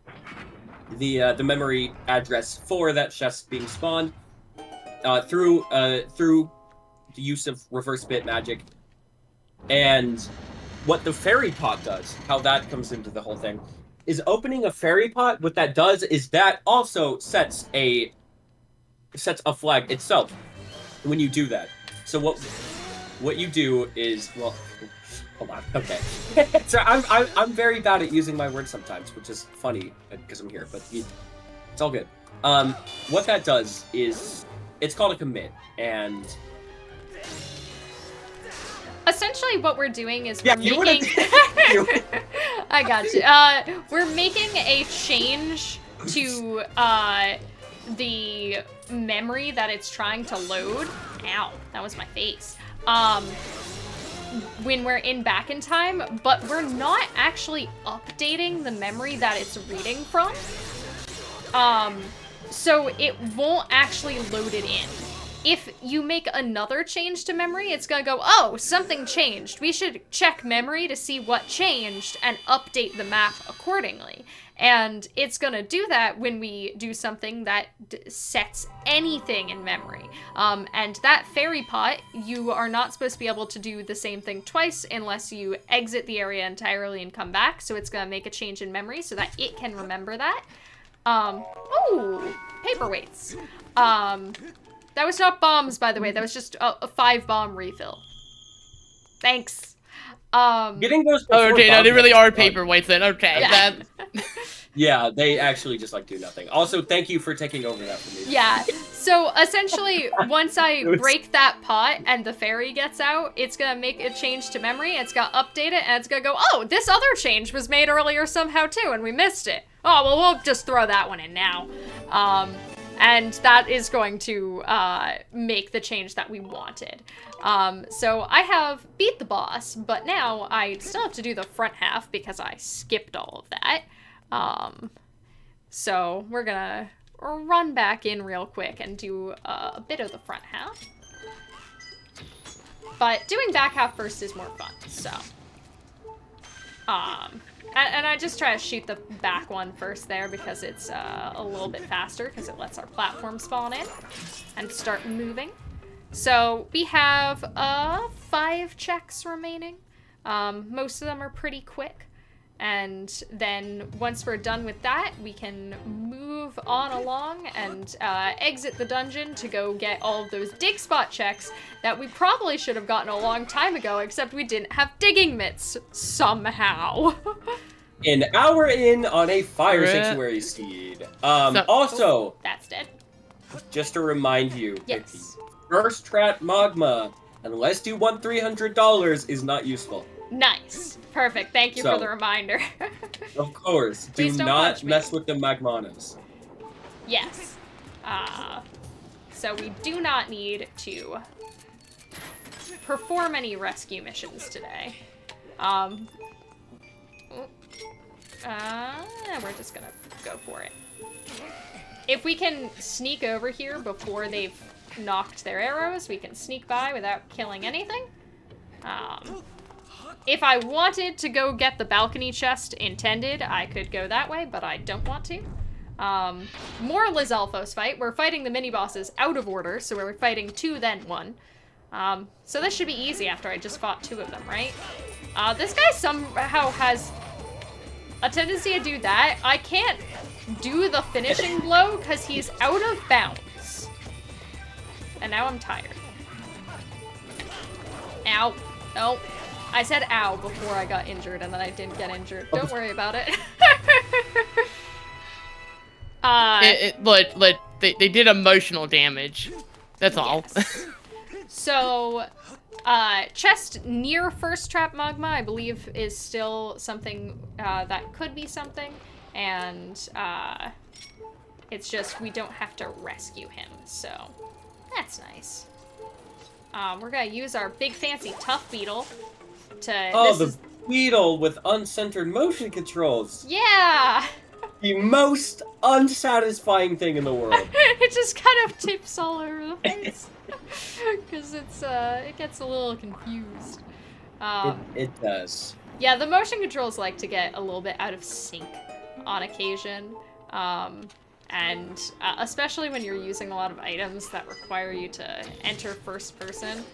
the memory address for that chest being spawned through the use of reverse bit magic. And what the fairy pot does, how that comes into the whole thing, is opening a fairy pot. What that does is that also sets a flag itself when you do that. So what you do is, well, hold on, okay. So I'm very bad at using my words sometimes, which is funny because I'm here, but it's all good. What that does is it's called a commit, and essentially what we're doing is yeah, we're making I got you. We're making a change to the memory that it's trying to load. Ow, that was my face. When we're in Back in Time, but we're not actually updating the memory that it's reading from. So it won't actually load it in. If you make another change to memory, it's gonna go, oh, something changed. We should check memory to see what changed and update the map accordingly. And it's gonna do that when we do something that sets anything in memory. And that fairy pot, you are not supposed to be able to do the same thing twice unless you exit the area entirely and come back. So it's gonna make a change in memory so that it can remember that. Oh, paperweights. That was not bombs, by the way. That was just a 5-bomb refill. Thanks. getting those. Oh, okay, no, they before really bombs are is fun. paperweights then. Okay, Yeah. that... Yeah, they actually just do nothing. Also, thank you for taking over that for me. Yeah. So essentially, once I It was- break that pot and the fairy gets out, it's gonna make a change to memory. It's gonna update it, and it's gonna go, oh, this other change was made earlier somehow too, and we missed it. Oh, well, we'll just throw that one in now. And that is going to make the change that we wanted. So I have beat the boss, but now I still have to do the front half because I skipped all of that. So we're gonna run back in real quick and do a bit of the front half. But doing back half first is more fun, so. And I just try to shoot the back one first there because it's a little bit faster because it lets our platform spawn in and start moving. So we have 5 checks remaining. Most of them are pretty quick. And then once we're done with that, we can move on along and exit the dungeon to go get all of those dig spot checks that we probably should have gotten a long time ago, except we didn't have digging mitts somehow. An hour in on a fire sanctuary seed. Also, that's dead. Just to remind you, Yes. first trap magma, unless you won $300, is not useful. Nice. Perfect. Thank you for the reminder. Of course. Do Please don't not punch me. mess with the magmanas. Yes. So we do not need to perform any rescue missions today. We're just gonna go for it. If we can sneak over here before they've knocked their arrows, we can sneak by without killing anything. If I wanted to go get the balcony chest intended, I could go that way, but I don't want to. More Lizalfos fight. We're fighting the mini-bosses out of order, so we're fighting 2 then 1. So this should be easy after I just fought 2 of them, right? This guy somehow has a tendency to do that. I can't do the finishing blow because he's out of bounds. And now I'm tired. Ow. Oh. I said ow before I got injured, and then I didn't get injured. Don't worry about it. Look, they did emotional damage. That's all. Yes. So, chest near first trap magma, I believe, is still something that could be something, and it's just we don't have to rescue him, so that's nice. We're gonna use our big fancy tough beetle to. Beetle with uncentered motion controls. Yeah. The most unsatisfying thing in the world. It just kind of tips all over the place because it gets a little confused. It does. Yeah, the motion controls like to get a little bit out of sync on occasion, and especially when you're using a lot of items that require you to enter first person.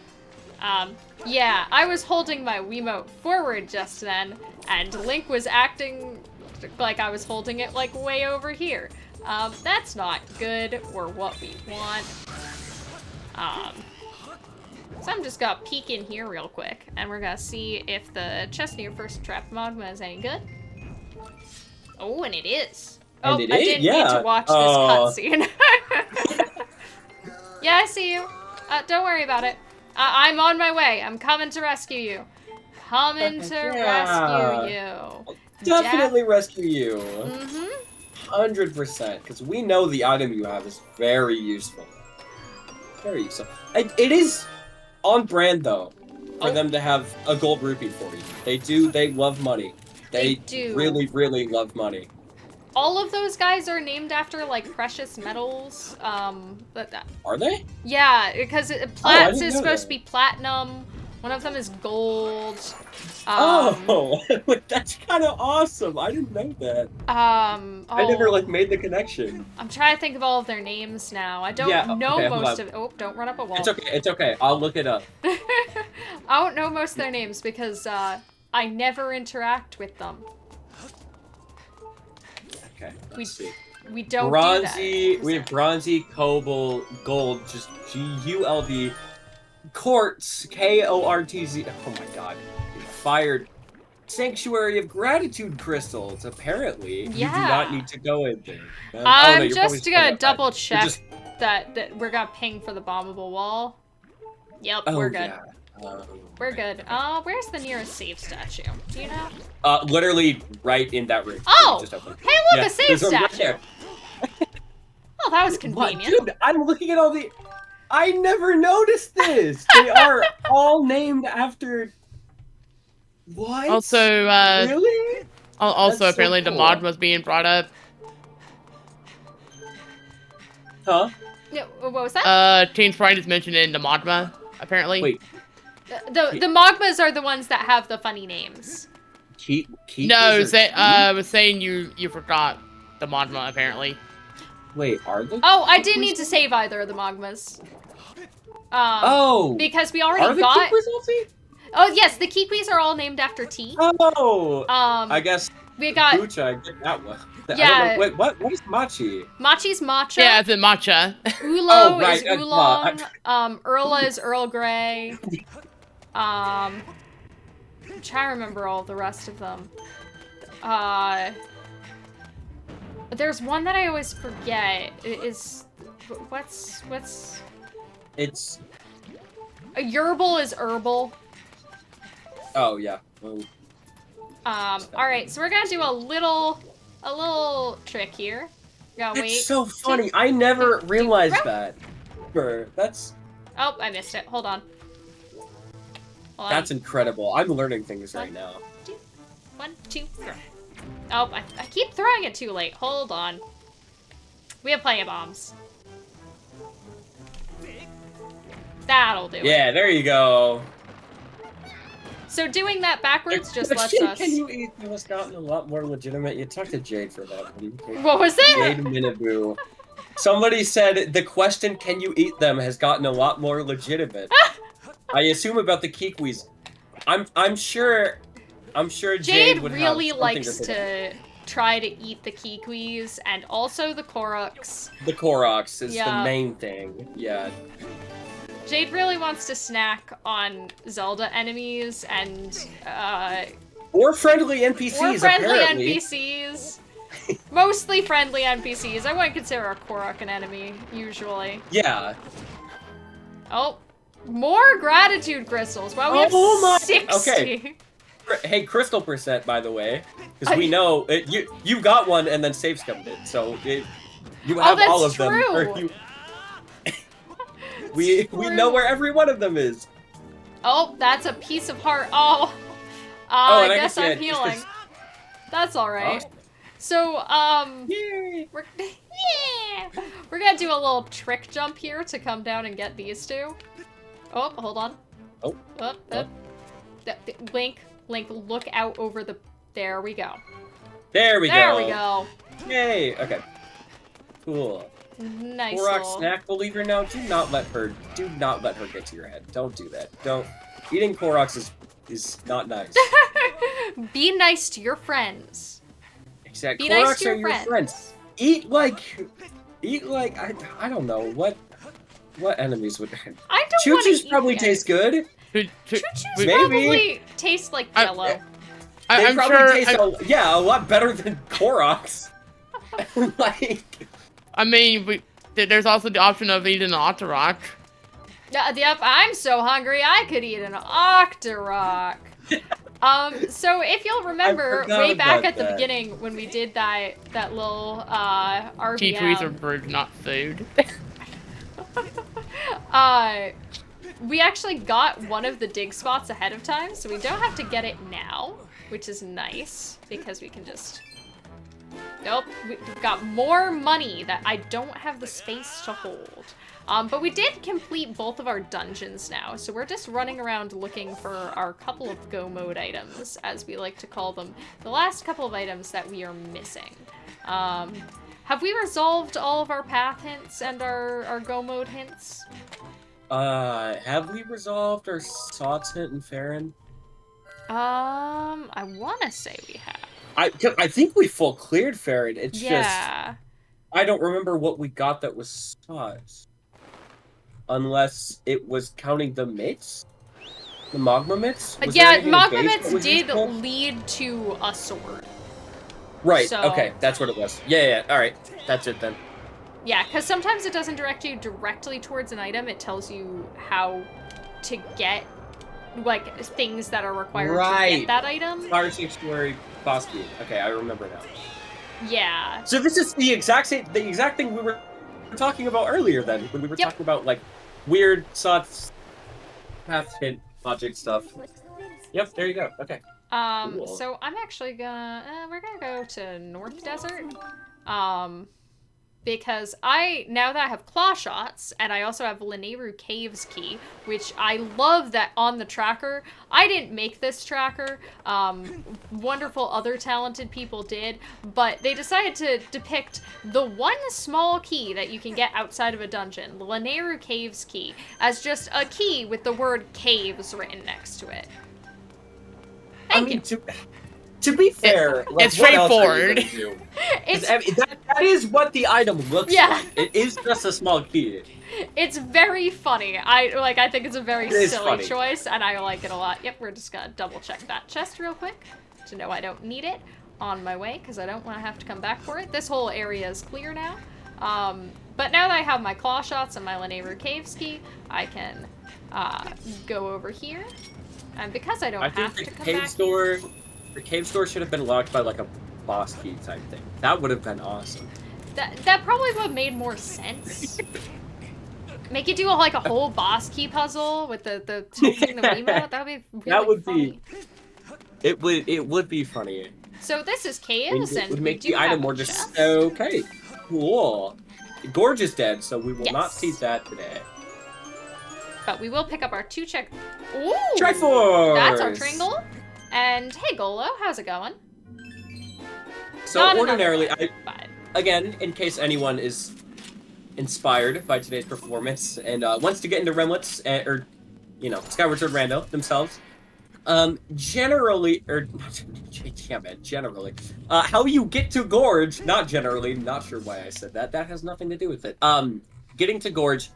Yeah, I was holding my Wiimote forward just then, and Link was acting like I was holding it like way over here. That's not good or what we want. So I'm just gonna peek in here real quick, and we're gonna see if the chest near first trap magma is any good. Oh, and it is. Oh, I didn't need to watch this cutscene. Yeah, I see you. Don't worry about it. I'm on my way. I'm coming to rescue you. Coming to rescue you. Definitely rescue you. Mm-hmm. 100%, because we know the item you have is very useful. Very useful. It is on brand, though, for them to have a gold rupee for you. They love money. They do. Really, really love money. All of those guys are named after, like, precious metals. Are they? Yeah, because Plats is supposed to be platinum. One of them is gold. That's kind of awesome. I didn't know that. I never, made the connection. I'm trying to think of all of their names now. I don't know most of... Oh, don't run up a wall. It's okay. I'll look it up. I don't know most of their names because I never interact with them. Okay, let's see. We don't Bronzy, do that. we have Bronzy, Cobalt, Gold, just G-U-L-D, Quartz, K-O-R-T-Z, oh my god, fired. Sanctuary of Gratitude Crystals, apparently. Yeah. You do not need to go in there. I'm just gonna double check that we're gonna ping for the bombable wall. Yep, we're good. We're good. Where's the nearest save statue? Do you know? Literally right in that room. Oh! Just open. Hey, look, a save there's one right statue! there. Oh, that was What? convenient. Dude, I'm looking at all the... I never noticed this! They are all named after... What? Also, Really? also That's so apparently the cool. mod was being brought up. Huh? Yeah, what was that? Team Sprite is mentioned in the Magma, apparently. Wait, The Magmas are the ones that have the funny names. No, was saying you forgot the Magma, apparently. Wait, are the... Oh, I didn't need to save either of the Magmas. Oh! Because we Are already the got... Keepers all T? Oh, yes, the Kiwis are all named after tea. Oh! I guess we got... Bucha, I get that one. Yeah. I don't know. Wait, what is Machi? Machi's matcha. Yeah, it's in matcha. Ulo Oh, right, is oolong. Erla is Earl Grey. I'm trying to remember all the rest of them. There's one that I always forget. What's... It's... A Yerbal is herbal. Oh, yeah. Oh. Alright, so we're gonna do a little trick here. Gotta wait. It's so funny. I never realized that. That's... Oh, I missed it. Hold on. Hold on. That's incredible. I'm learning things right now. 1, 2, 3. Oh, I keep throwing it too late. Hold on. We have plenty of bombs. That'll do it. Yeah, there you go. So doing that backwards just lets Jade, us... Can you eat was gotten a lot more legitimate? You talked to Jade for that. What was it? Jade Minaboo. Somebody said the question, can you eat them, has gotten a lot more legitimate. I assume about the Kiwis. I'm sure Jade would really have likes to try to eat the Kiwis and also the Koroks. The Koroks is Yeah. the main thing. Yeah. Jade really wants to snack on Zelda enemies and Or friendly NPCs, or friendly apparently. NPCs. Mostly friendly NPCs. I wouldn't consider a Korok an enemy, usually. Yeah. Oh, more gratitude crystals. Wow, we have Oh my- 60. okay. Hey, crystal percent, by the way, because we know you got one and then save scummed it, so you have all of them. Or you, we know where every one of them is. Oh, that's a piece of heart. Oh, Oh, I and I guess can see I'm it. healing. That's all right. Oh. So, Yay. we're gonna do a little trick jump here to come down and get these two. Oh, hold on. Oh. Link, look out over the... There we go. There we go. There we go. Yay. Okay. Cool. Nice Korok little... snack believer now. Do not let her get to your head. Don't do that. Don't. Eating Koroks is not nice. Be nice to your friends. Exactly. Be Koroks nice to are your your friends. Eat like I don't know what enemies would. I don't want to Choo-choos eat probably the taste good. Choo-choos Maybe. probably taste like Jello. They I'm probably sure. taste a lot better than Koroks. Like. I mean, there's also the option of eating an Octorok. Yep, I'm so hungry I could eat an Octorok. So if you'll remember, way back at the beginning when we did that little T-trees are RVM, birds, not food. we actually got one of the dig spots ahead of time, so we don't have to get it now, which is nice because we can just... Nope, we've got more money that I don't have the space to hold. But we did complete both of our dungeons now, so we're just running around looking for our couple of go mode items, as we like to call them. The last couple of items that we are missing. Have we resolved all of our path hints and our go mode hints? Have we resolved our Sots hint and Farron? I want to say we have. I think we full cleared Farron. It's just Yeah. I don't remember what we got that was Sots. Unless it was counting the mitts? The magma mitts? Was there Yeah, anything in magma base mitts that was did useful? lead to a sword. Right, So- okay, that's what it was. Yeah, alright. That's it then. Yeah, because sometimes it doesn't direct you directly towards an item. It tells you how to get like, things that are required to Right. get that item. Fire Sanctuary boss key. Okay, I remember now. Yeah. So this is the exact thing we were talking about earlier then, when we were talking about, like, weird sauce, path hint, logic stuff. Yep, there you go. Okay. Cool. So I'm actually gonna, we're gonna go to North Desert, because now that I have Claw Shots, and I also have Lanayru Caves key, which I love that on the tracker. I didn't make this tracker, wonderful other talented people did, but they decided to depict the one small key that you can get outside of a dungeon, the Lanayru Caves key, as just a key with the word caves written next to it. Thank you. To be fair, like, it's what else are straightforward. you gonna do? That is what the item looks like. It is just a small key. It's very funny. I think it's a very silly funny. choice, and I like it a lot. Yep, we're just gonna double check that chest real quick to know I don't need it on my way, because I don't want to have to come back for it. This whole area is clear now. But now that I have my Claw Shots and my Lanayru Caves key, I can go over here. And because I don't have to come back... The cave store should have been locked by, like, a boss key type thing. That would have been awesome. That probably would have made more sense. Make you do like a whole boss key puzzle with the tilting the Wiimote. That would be really funny. It would be funny. So this is caves, and it would we make do the item have more a just chest. okay. Cool. Gorge is dead, so we will not Yes. see that today. But we will pick up our 2 check. Ooh! Triforce! That's our Tringle. And hey, Golo, how's it going? So Not ordinarily, But again, in case anyone is inspired by today's performance and wants to get into Remlits or, you know, Skyward Sword Rando themselves, generally, how you get to Gorge, not generally, not sure why I said that. That has nothing to do with it. Getting to Gorge,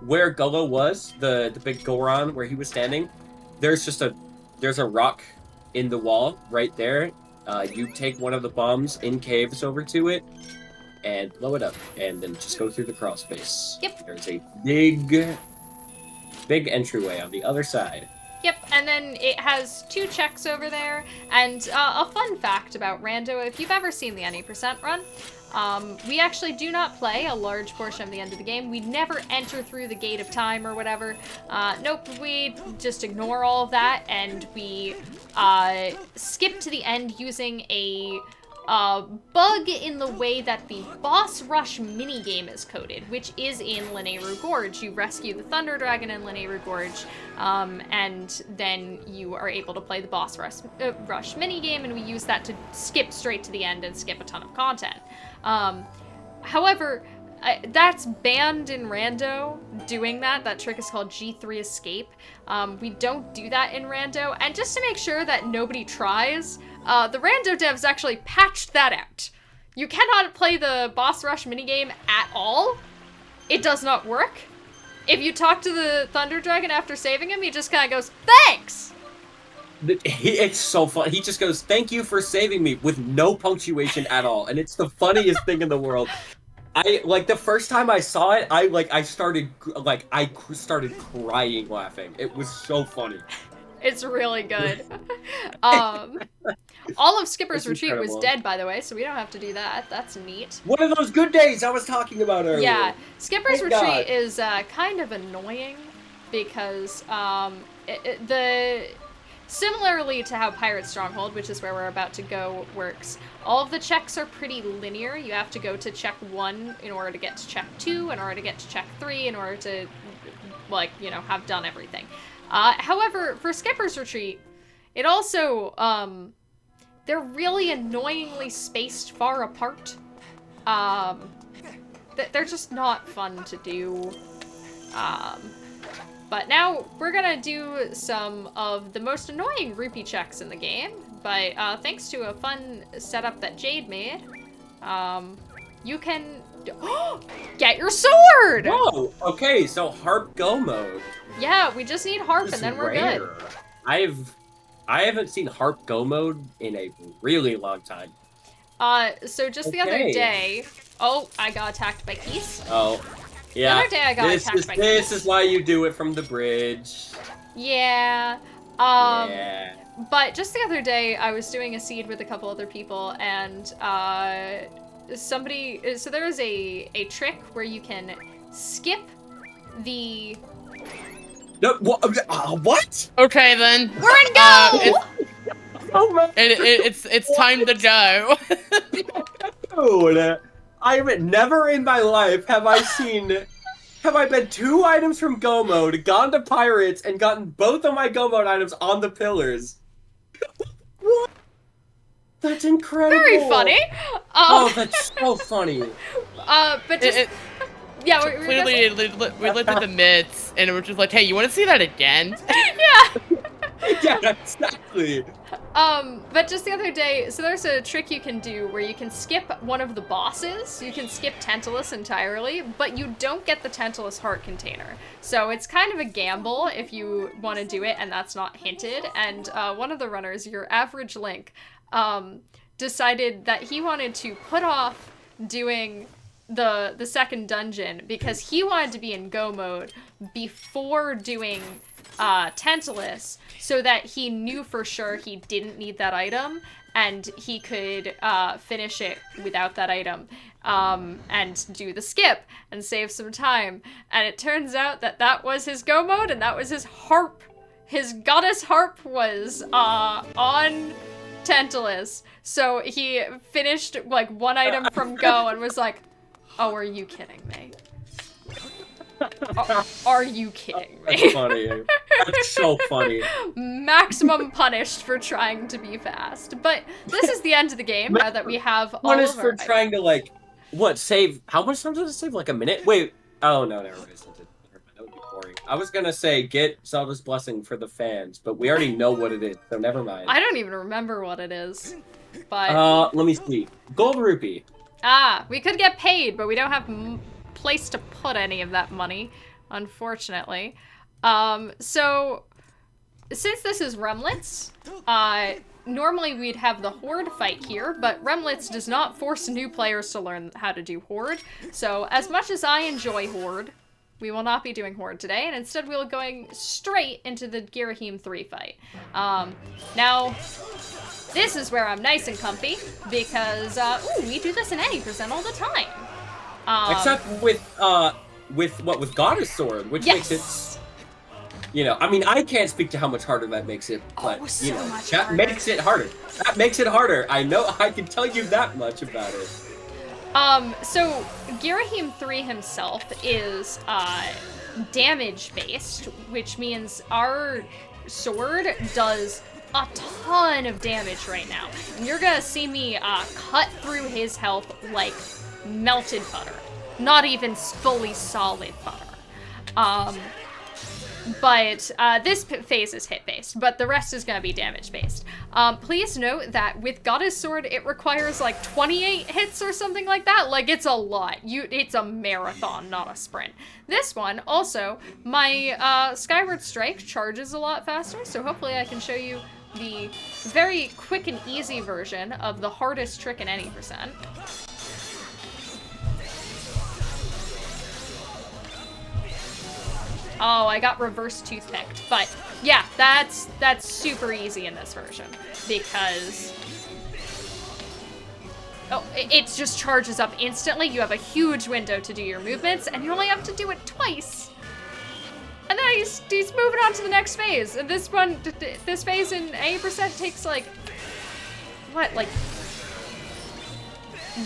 where Golo was, the big Goron where he was standing, there's a rock in the wall right there. You take one of the bombs in caves over to it and blow it up, and then just go through the crawl space. Yep. There's a big entryway on the other side. Yep, and then it has 2 checks over there. And a fun fact about Rando, if you've ever seen the Any Percent run, we actually do not play a large portion of the end of the game. We never enter through the gate of time or whatever. Nope, we just ignore all of that, and we skip to the end using a bug in the way that the boss rush minigame is coded, which is in Lanayru Gorge. You rescue the Thunder Dragon in Lanayru Gorge, and then you are able to play the boss rush minigame, and we use that to skip straight to the end and skip a ton of content. However, that's banned in Rando, doing that. That trick is called G3 Escape. We don't do that in Rando, and just to make sure that nobody tries, the Rando devs actually patched that out. You cannot play the boss rush minigame at all. It does not work. If you talk to the Thunder Dragon after saving him, he just kind of goes, "Thanks!" It's so fun. He just goes, "Thank you for saving me," with no punctuation at all, and it's the funniest thing in the world. The first time I saw it, I started crying laughing. It was so funny. It's really good. All of Skipper's Retreat incredible. was dead, by the way, so we don't have to do that. That's neat. One of those good days I was talking about earlier. Yeah, Skipper's Thank Retreat God. is kind of annoying because similarly to how Pirate Stronghold, which is where we're about to go, works, all of the checks are pretty linear. You have to go to check 1 in order to get to check 2, in order to get to check 3, in order to, have done everything. However, for Skipper's Retreat, it also, they're really annoyingly spaced far apart. They're just not fun to do. But now we're gonna do some of the most annoying rupee checks in the game. But thanks to a fun setup that Jade made, you can get your sword! Whoa! Okay, so Harp Go mode. Yeah, we just need Harp This and then is we're rare. good. I haven't seen Harp Go mode in a really long time. So just the other day... Oh, I got attacked by Keese. Oh, yeah. The other day I got attacked by This Keese. is why you do it from the bridge. Yeah. Yeah. But just the other day, I was doing a seed with a couple other people, and so there is a trick where you can skip the... No, what? Okay then. We're in go! Oh my It's time to go. dude. I've never in my life have I been 2 items from Go mode, gone to Pirates, and gotten both of my Go mode items on the pillars. What? That's incredible. Very funny. Oh, that's so funny. But just... yeah, we're Clearly, we looked at the myths, and we're just like, hey, you want to see that again? yeah. Yeah, exactly. But just the other day, so there's a trick you can do where you can skip one of the bosses. You can skip Tantalus entirely, but you don't get the Tantalus heart container. So it's kind of a gamble if you want to do it, and that's not hinted. And one of the runners, your average Link, decided that he wanted to put off doing the second dungeon because he wanted to be in Go mode before doing Tantalus, so that he knew for sure he didn't need that item and he could finish it without that item, and do the skip and save some time. And it turns out that that was his Go mode, and that was his harp. His goddess harp was on Tantalus, so he finished like one item from Go and was like, oh, are you kidding me? Are you kidding me? That's funny. That's so funny. Maximum punished for trying to be fast. But this is the end of the game now that we have all Punished of for our trying to, like, what, save... How much time does it save? Like a minute? Wait. Oh, no, never mind. That would be boring. I was gonna say, get Zelda's Blessing for the fans, but we already know what it is, so never mind. I don't even remember what it is. But... let me see. Gold Rupee. Ah, we could get paid, but we don't have place to put any of that money, unfortunately. So, since this is Remlits, normally we'd have the Horde fight here, but Remlits does not force new players to learn how to do Horde. So, as much as I enjoy Horde, we will not be doing Horde today, and instead we'll be going straight into the Girahim 3 fight. Now, this is where I'm nice and comfy, because, ooh, we do this in any percent all the time. Except with Goddess Sword, which makes it, you know, I mean, I can't speak to how much harder that makes it, but, so you know, much that harder. makes it harder. That makes it harder. I know, I can tell you that much about it. So, Girahim 3 himself is, damage-based, which means our sword does a ton of damage right now. And you're gonna see me, cut through his health like melted butter. Not even fully solid butter. But this phase is hit-based, but the rest is gonna be damage-based. Please note that with Goddess Sword, it requires like 28 hits or something like that. Like, it's a lot. It's a marathon, not a sprint. This one, also, my Skyward Strike charges a lot faster, so hopefully I can show you the very quick and easy version of the hardest trick in any percent. Oh, I got reverse toothpicked, but yeah, that's super easy in this version because it just charges up instantly. You have a huge window to do your movements, and you only have to do it twice. And then he's moving on to the next phase. And this phase in 80% takes like, what, like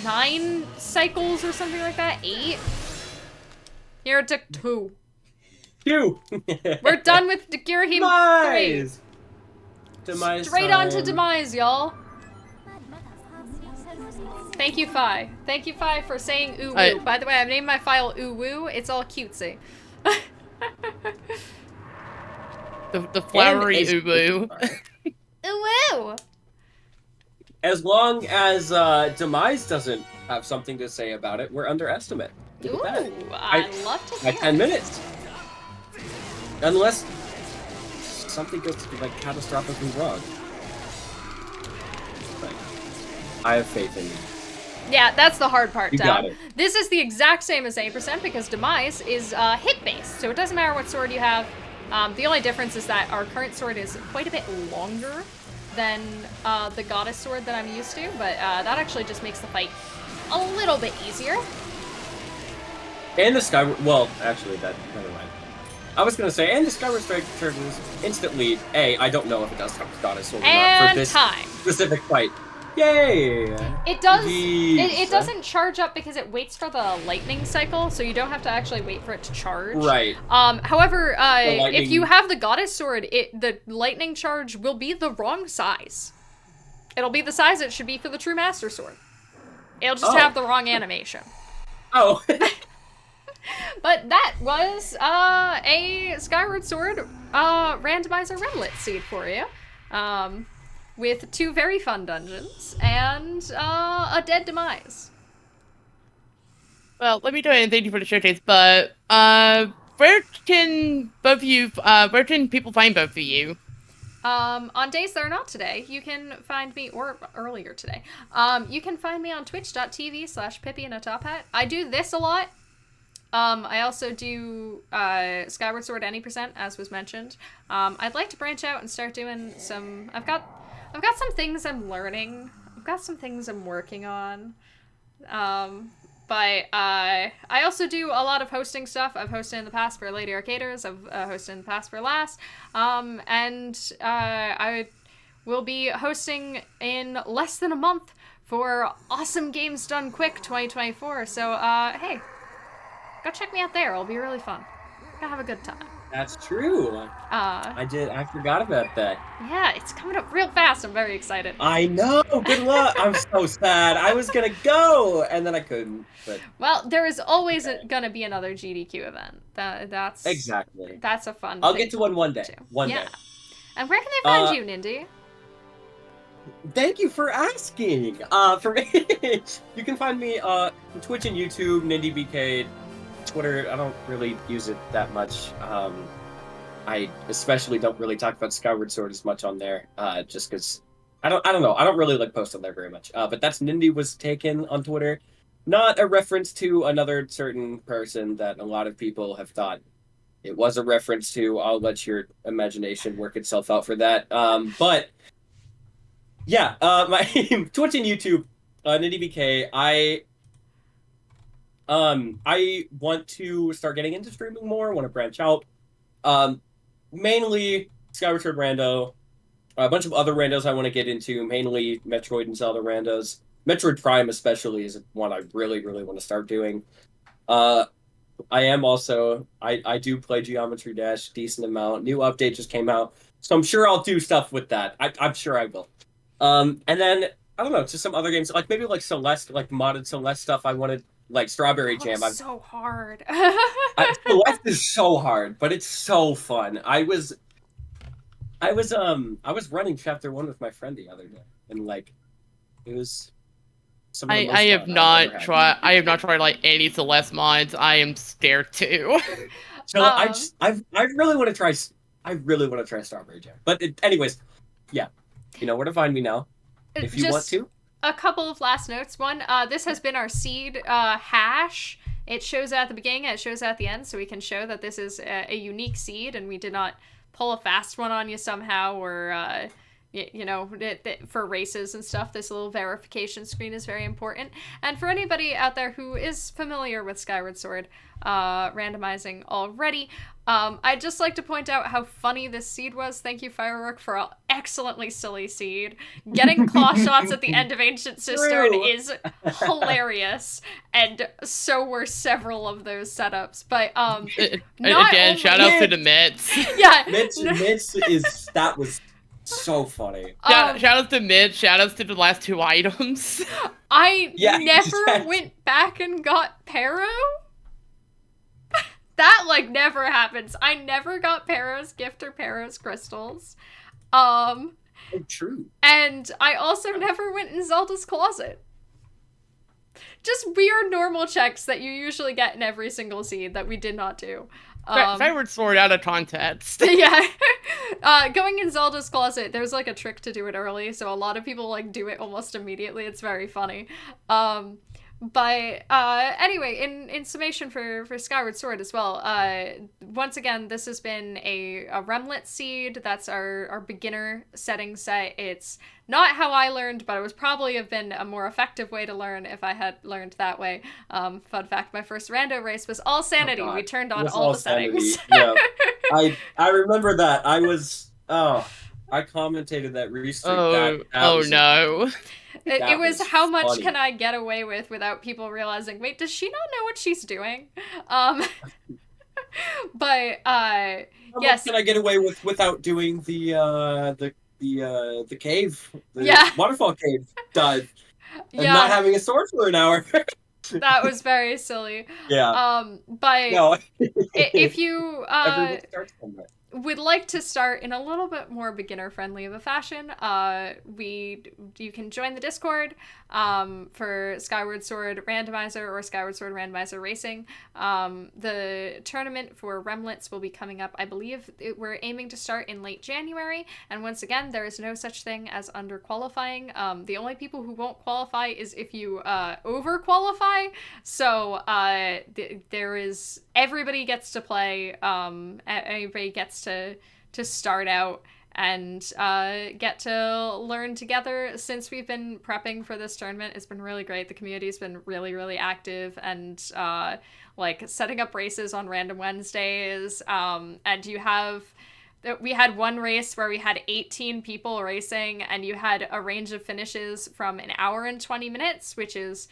9 cycles or something like that? 8? Here it took 2. We're done with the Girahim 3. Demise Straight time. on to Demise, y'all. Thank you, Fi. Thank you, Fi, for saying ooh woo. By the way, I've named my file ooh woo. It's all cutesy. the flowery ubu. Ooh woo. As long as Demise doesn't have something to say about it, we're underestimate. Look Ooh, at that. I'd love to hear. 10 minutes. Unless something goes like catastrophically wrong. But I have faith in you. Yeah, that's the hard part, You Dom. got it. This is the exact same as 8% because Demise is hit-based, so it doesn't matter what sword you have. The only difference is that our current sword is quite a bit longer than the goddess sword that I'm used to, but that actually just makes the fight a little bit easier. And the Skyward... Well, actually, never mind. I was going to say, and the Skyward Strike charges instantly... I don't know if it does have goddess sword or not for this specific fight. Yay! It does. It doesn't charge up because it waits for the lightning cycle, so you don't have to actually wait for it to charge. Right. However, if you have the goddess sword, the lightning charge will be the wrong size. It'll be the size it should be for the true master sword. It'll just have the wrong animation. Oh. But that was a Skyward Sword randomizer Remlits seed for you. With 2 very fun dungeons and a dead demise. Well, let me go ahead and thank you for the showcase, but where can people find both of you? On days that are not today, you can find me, or earlier today, you can find me on twitch.tv/PippyInATopHat. I do this a lot. I also do Skyward Sword any %, as was mentioned. I'd like to branch out and start doing some... I've got some things I'm learning. I've got some things I'm working on. But I also do a lot of hosting stuff. I've hosted in the past for Lady Arcaders. I've hosted in the past for LAS. And I will be hosting in less than a month for Awesome Games Done Quick 2024. So, hey, go check me out there. It'll be really fun. Gonna have a good time. That's true. I forgot about that. Yeah, it's coming up real fast. I'm very excited. I know. Good luck. I'm so sad. I was gonna go, and then I couldn't. But well, there is always gonna be another GDQ event. That's exactly. That's a fun. I'll get to one day. One day. And where can they find you, Nindy? Thank you for asking. For me, you can find me on Twitch and YouTube, NindyBK. Twitter, I don't really use it that much. I especially don't really talk about Skyward Sword as much on there, just because I don't know. I don't really like post on there very much. But that's Nindy was taken on Twitter, not a reference to another certain person that a lot of people have thought it was a reference to. I'll let your imagination work itself out for that. But yeah, my Twitch and YouTube, NindyBK. I want to start getting into streaming more, want to branch out. Mainly Skyward Sword Rando, a bunch of other randos I want to get into, mainly Metroid and Zelda randos. Metroid Prime especially is one I really, really want to start doing. I am also, I do play Geometry Dash a decent amount. New update just came out, so I'm sure I'll do stuff with that. I'm sure I will. And then, I don't know, just some other games, like maybe like Celeste, like modded Celeste stuff I wanted. Like Strawberry Jam. It's so hard. Celeste is so hard, but it's so fun. I was running chapter 1 with my friend the other day, and like it was some of the most I have fun not tried like any Celeste mods. I am scared too. So I really want to try Strawberry Jam. But anyways, yeah. You know where to find me now if you want to. A couple of last notes. One, this has been our seed hash. It shows at the beginning, it shows at the end, so we can show that this is a unique seed, and we did not pull a fast one on you somehow, or, you know, for races and stuff. This little verification screen is very important. And for anybody out there who is familiar with Skyward Sword randomizing already, I'd just like to point out how funny this seed was. Thank you, Firework, for an excellently silly seed. Getting claw shots at the end of Ancient Cistern is hilarious, and so were several of those setups. But again, shout out to the Mitts. Yeah, Mitts that was so funny. Shout out to Mitts. Shout outs to the last 2 items. I never went back and got Pero. That, like, never happens. I never got Pero's gift or Pero's crystals. Oh, true. And I also never went in Zelda's closet. Just weird normal checks that you usually get in every single seed that we did not do. Skyward Sword out of context. Yeah. Going in Zelda's closet, there's, like, a trick to do it early, so a lot of people, like, do it almost immediately. It's very funny. But anyway, in summation for Skyward Sword as well, once again, this has been a Remlits seed. That's our beginner setting set. It's not how I learned, but it would probably have been a more effective way to learn if I had learned that way. Fun fact, my first rando race was all sanity. Oh, We turned on It was all the settings. Yeah. I remember that. I commentated that restreak. Oh Was no. It was how much funny. can I get away with without people realizing, wait, does she not know what she's doing? But How yes. much can I get away with without doing the cave, Yeah. waterfall cave dive, and Yeah. not having a sword for an hour? That was very silly. Yeah. But No. if you Everyone starts somewhere. would like to start in a little bit more beginner friendly of a fashion, you can join the Discord for Skyward Sword Randomizer or Skyward Sword Randomizer Racing. The tournament for Remlits will be coming up. I believe we're aiming to start in late January, and once again, there is no such thing as underqualifying. The only people who won't qualify is if you overqualify. So there is, everybody gets to play. Everybody gets to start out and get to learn together. Since we've been prepping for this tournament, it's been really great. The community's been really, really active, and like setting up races on random Wednesdays. And we had one race where we had 18 people racing, and you had a range of finishes from an hour and 20 minutes, which is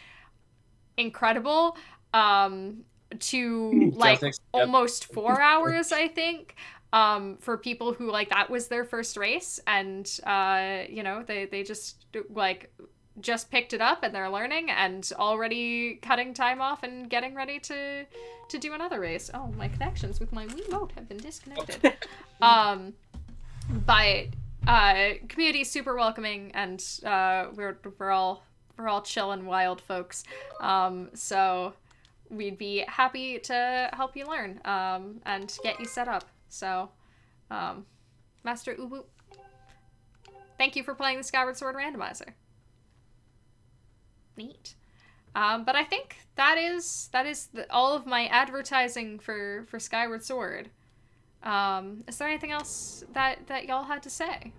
incredible, to like almost 4 hours, I think, for people who like that was their first race, and they just picked it up and they're learning and already cutting time off and getting ready to do another race. Oh, my connections with my Wiimote have been disconnected. But community is super welcoming, and we're all chill and wild folks. So we'd be happy to help you learn and get you set up. So, Master Ubu, thank you for playing the Skyward Sword Randomizer. Neat. But I think that is all of my advertising for Skyward Sword. Is there anything else that y'all had to say?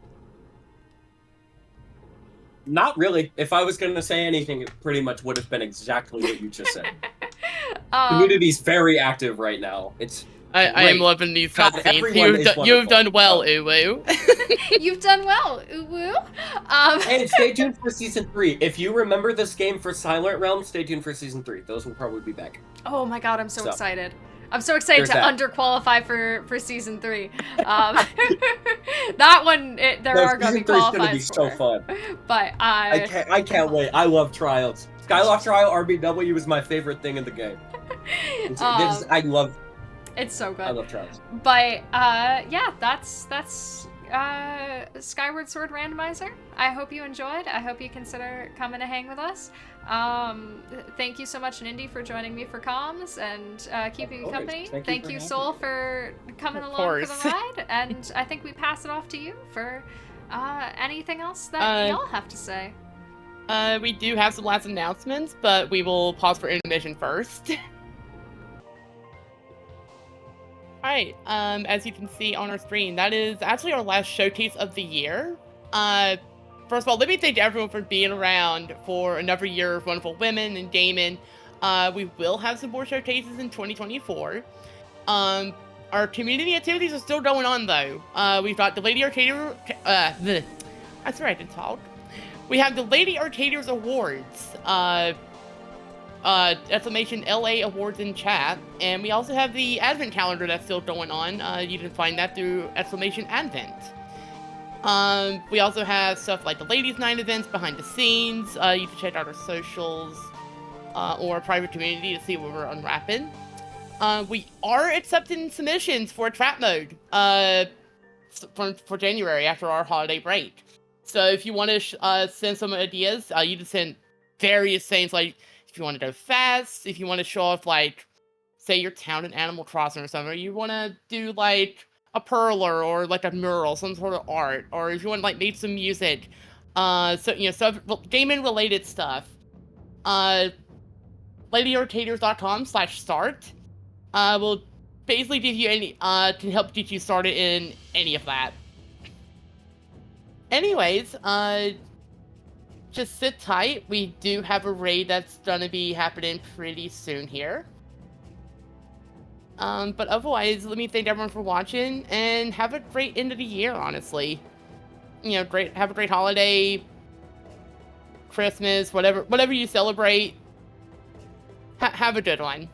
Not really. If I was going to say anything, it pretty much would have been exactly what you just said. Community's very active right now. I am loving these cutscenes. You've done well, Uwu. You've done well, Uwu. And stay tuned for Season 3. If you remember this game for Silent Realm, stay tuned for Season 3. Those will probably be back. Oh my god, I'm so excited. I'm so excited to underqualify for Season 3. That one, there are going to be qualifiers. Season 3 is going to be so fun. But I can't wait. I love trials. Skylock Trial RBW is my favorite thing in the game. I love. It's so good. I love trials. But yeah, that's Skyward Sword Randomizer. I hope you enjoyed. I hope you consider coming to hang with us. Thank you so much, Nindy, for joining me for comms and keeping me company. Thank you, Sol, for coming along for the ride. And I think we pass it off to you for anything else that y'all have to say. We do have some last announcements, but we will pause for intermission first. Alright, as you can see on our screen, that is actually our last showcase of the year. First of all, let me thank everyone for being around for another year of wonderful women and gaming. We will have some more showcases in 2024. Our community activities are still going on, though. We've got the Lady Arcadier... that's right, I can talk. We have the Lady Arcadiers Awards. Exclamation LA Awards in chat, and we also have the Advent calendar that's still going on. You can find that through exclamation Advent. We also have stuff like the Ladies' Night events behind the scenes. You can check out our socials or our private community to see what we're unwrapping. We are accepting submissions for trap mode for January after our holiday break. So if you want to send some ideas, you can send various things like if you want to go fast, if you want to show off, like, say your town in Animal Crossing or something, or you want to do, like, a perler or, like, a mural, some sort of art, or if you want to, like, make some music, so, you know, stuff, gaming-related stuff. LadyRotators.com/start will basically give you any can help get you started in any of that. Anyways, just sit tight. We do have a raid that's gonna be happening pretty soon here. But otherwise, let me thank everyone for watching and have a great end of the year, honestly. You know, have a great holiday, Christmas, whatever you celebrate. Have a good one.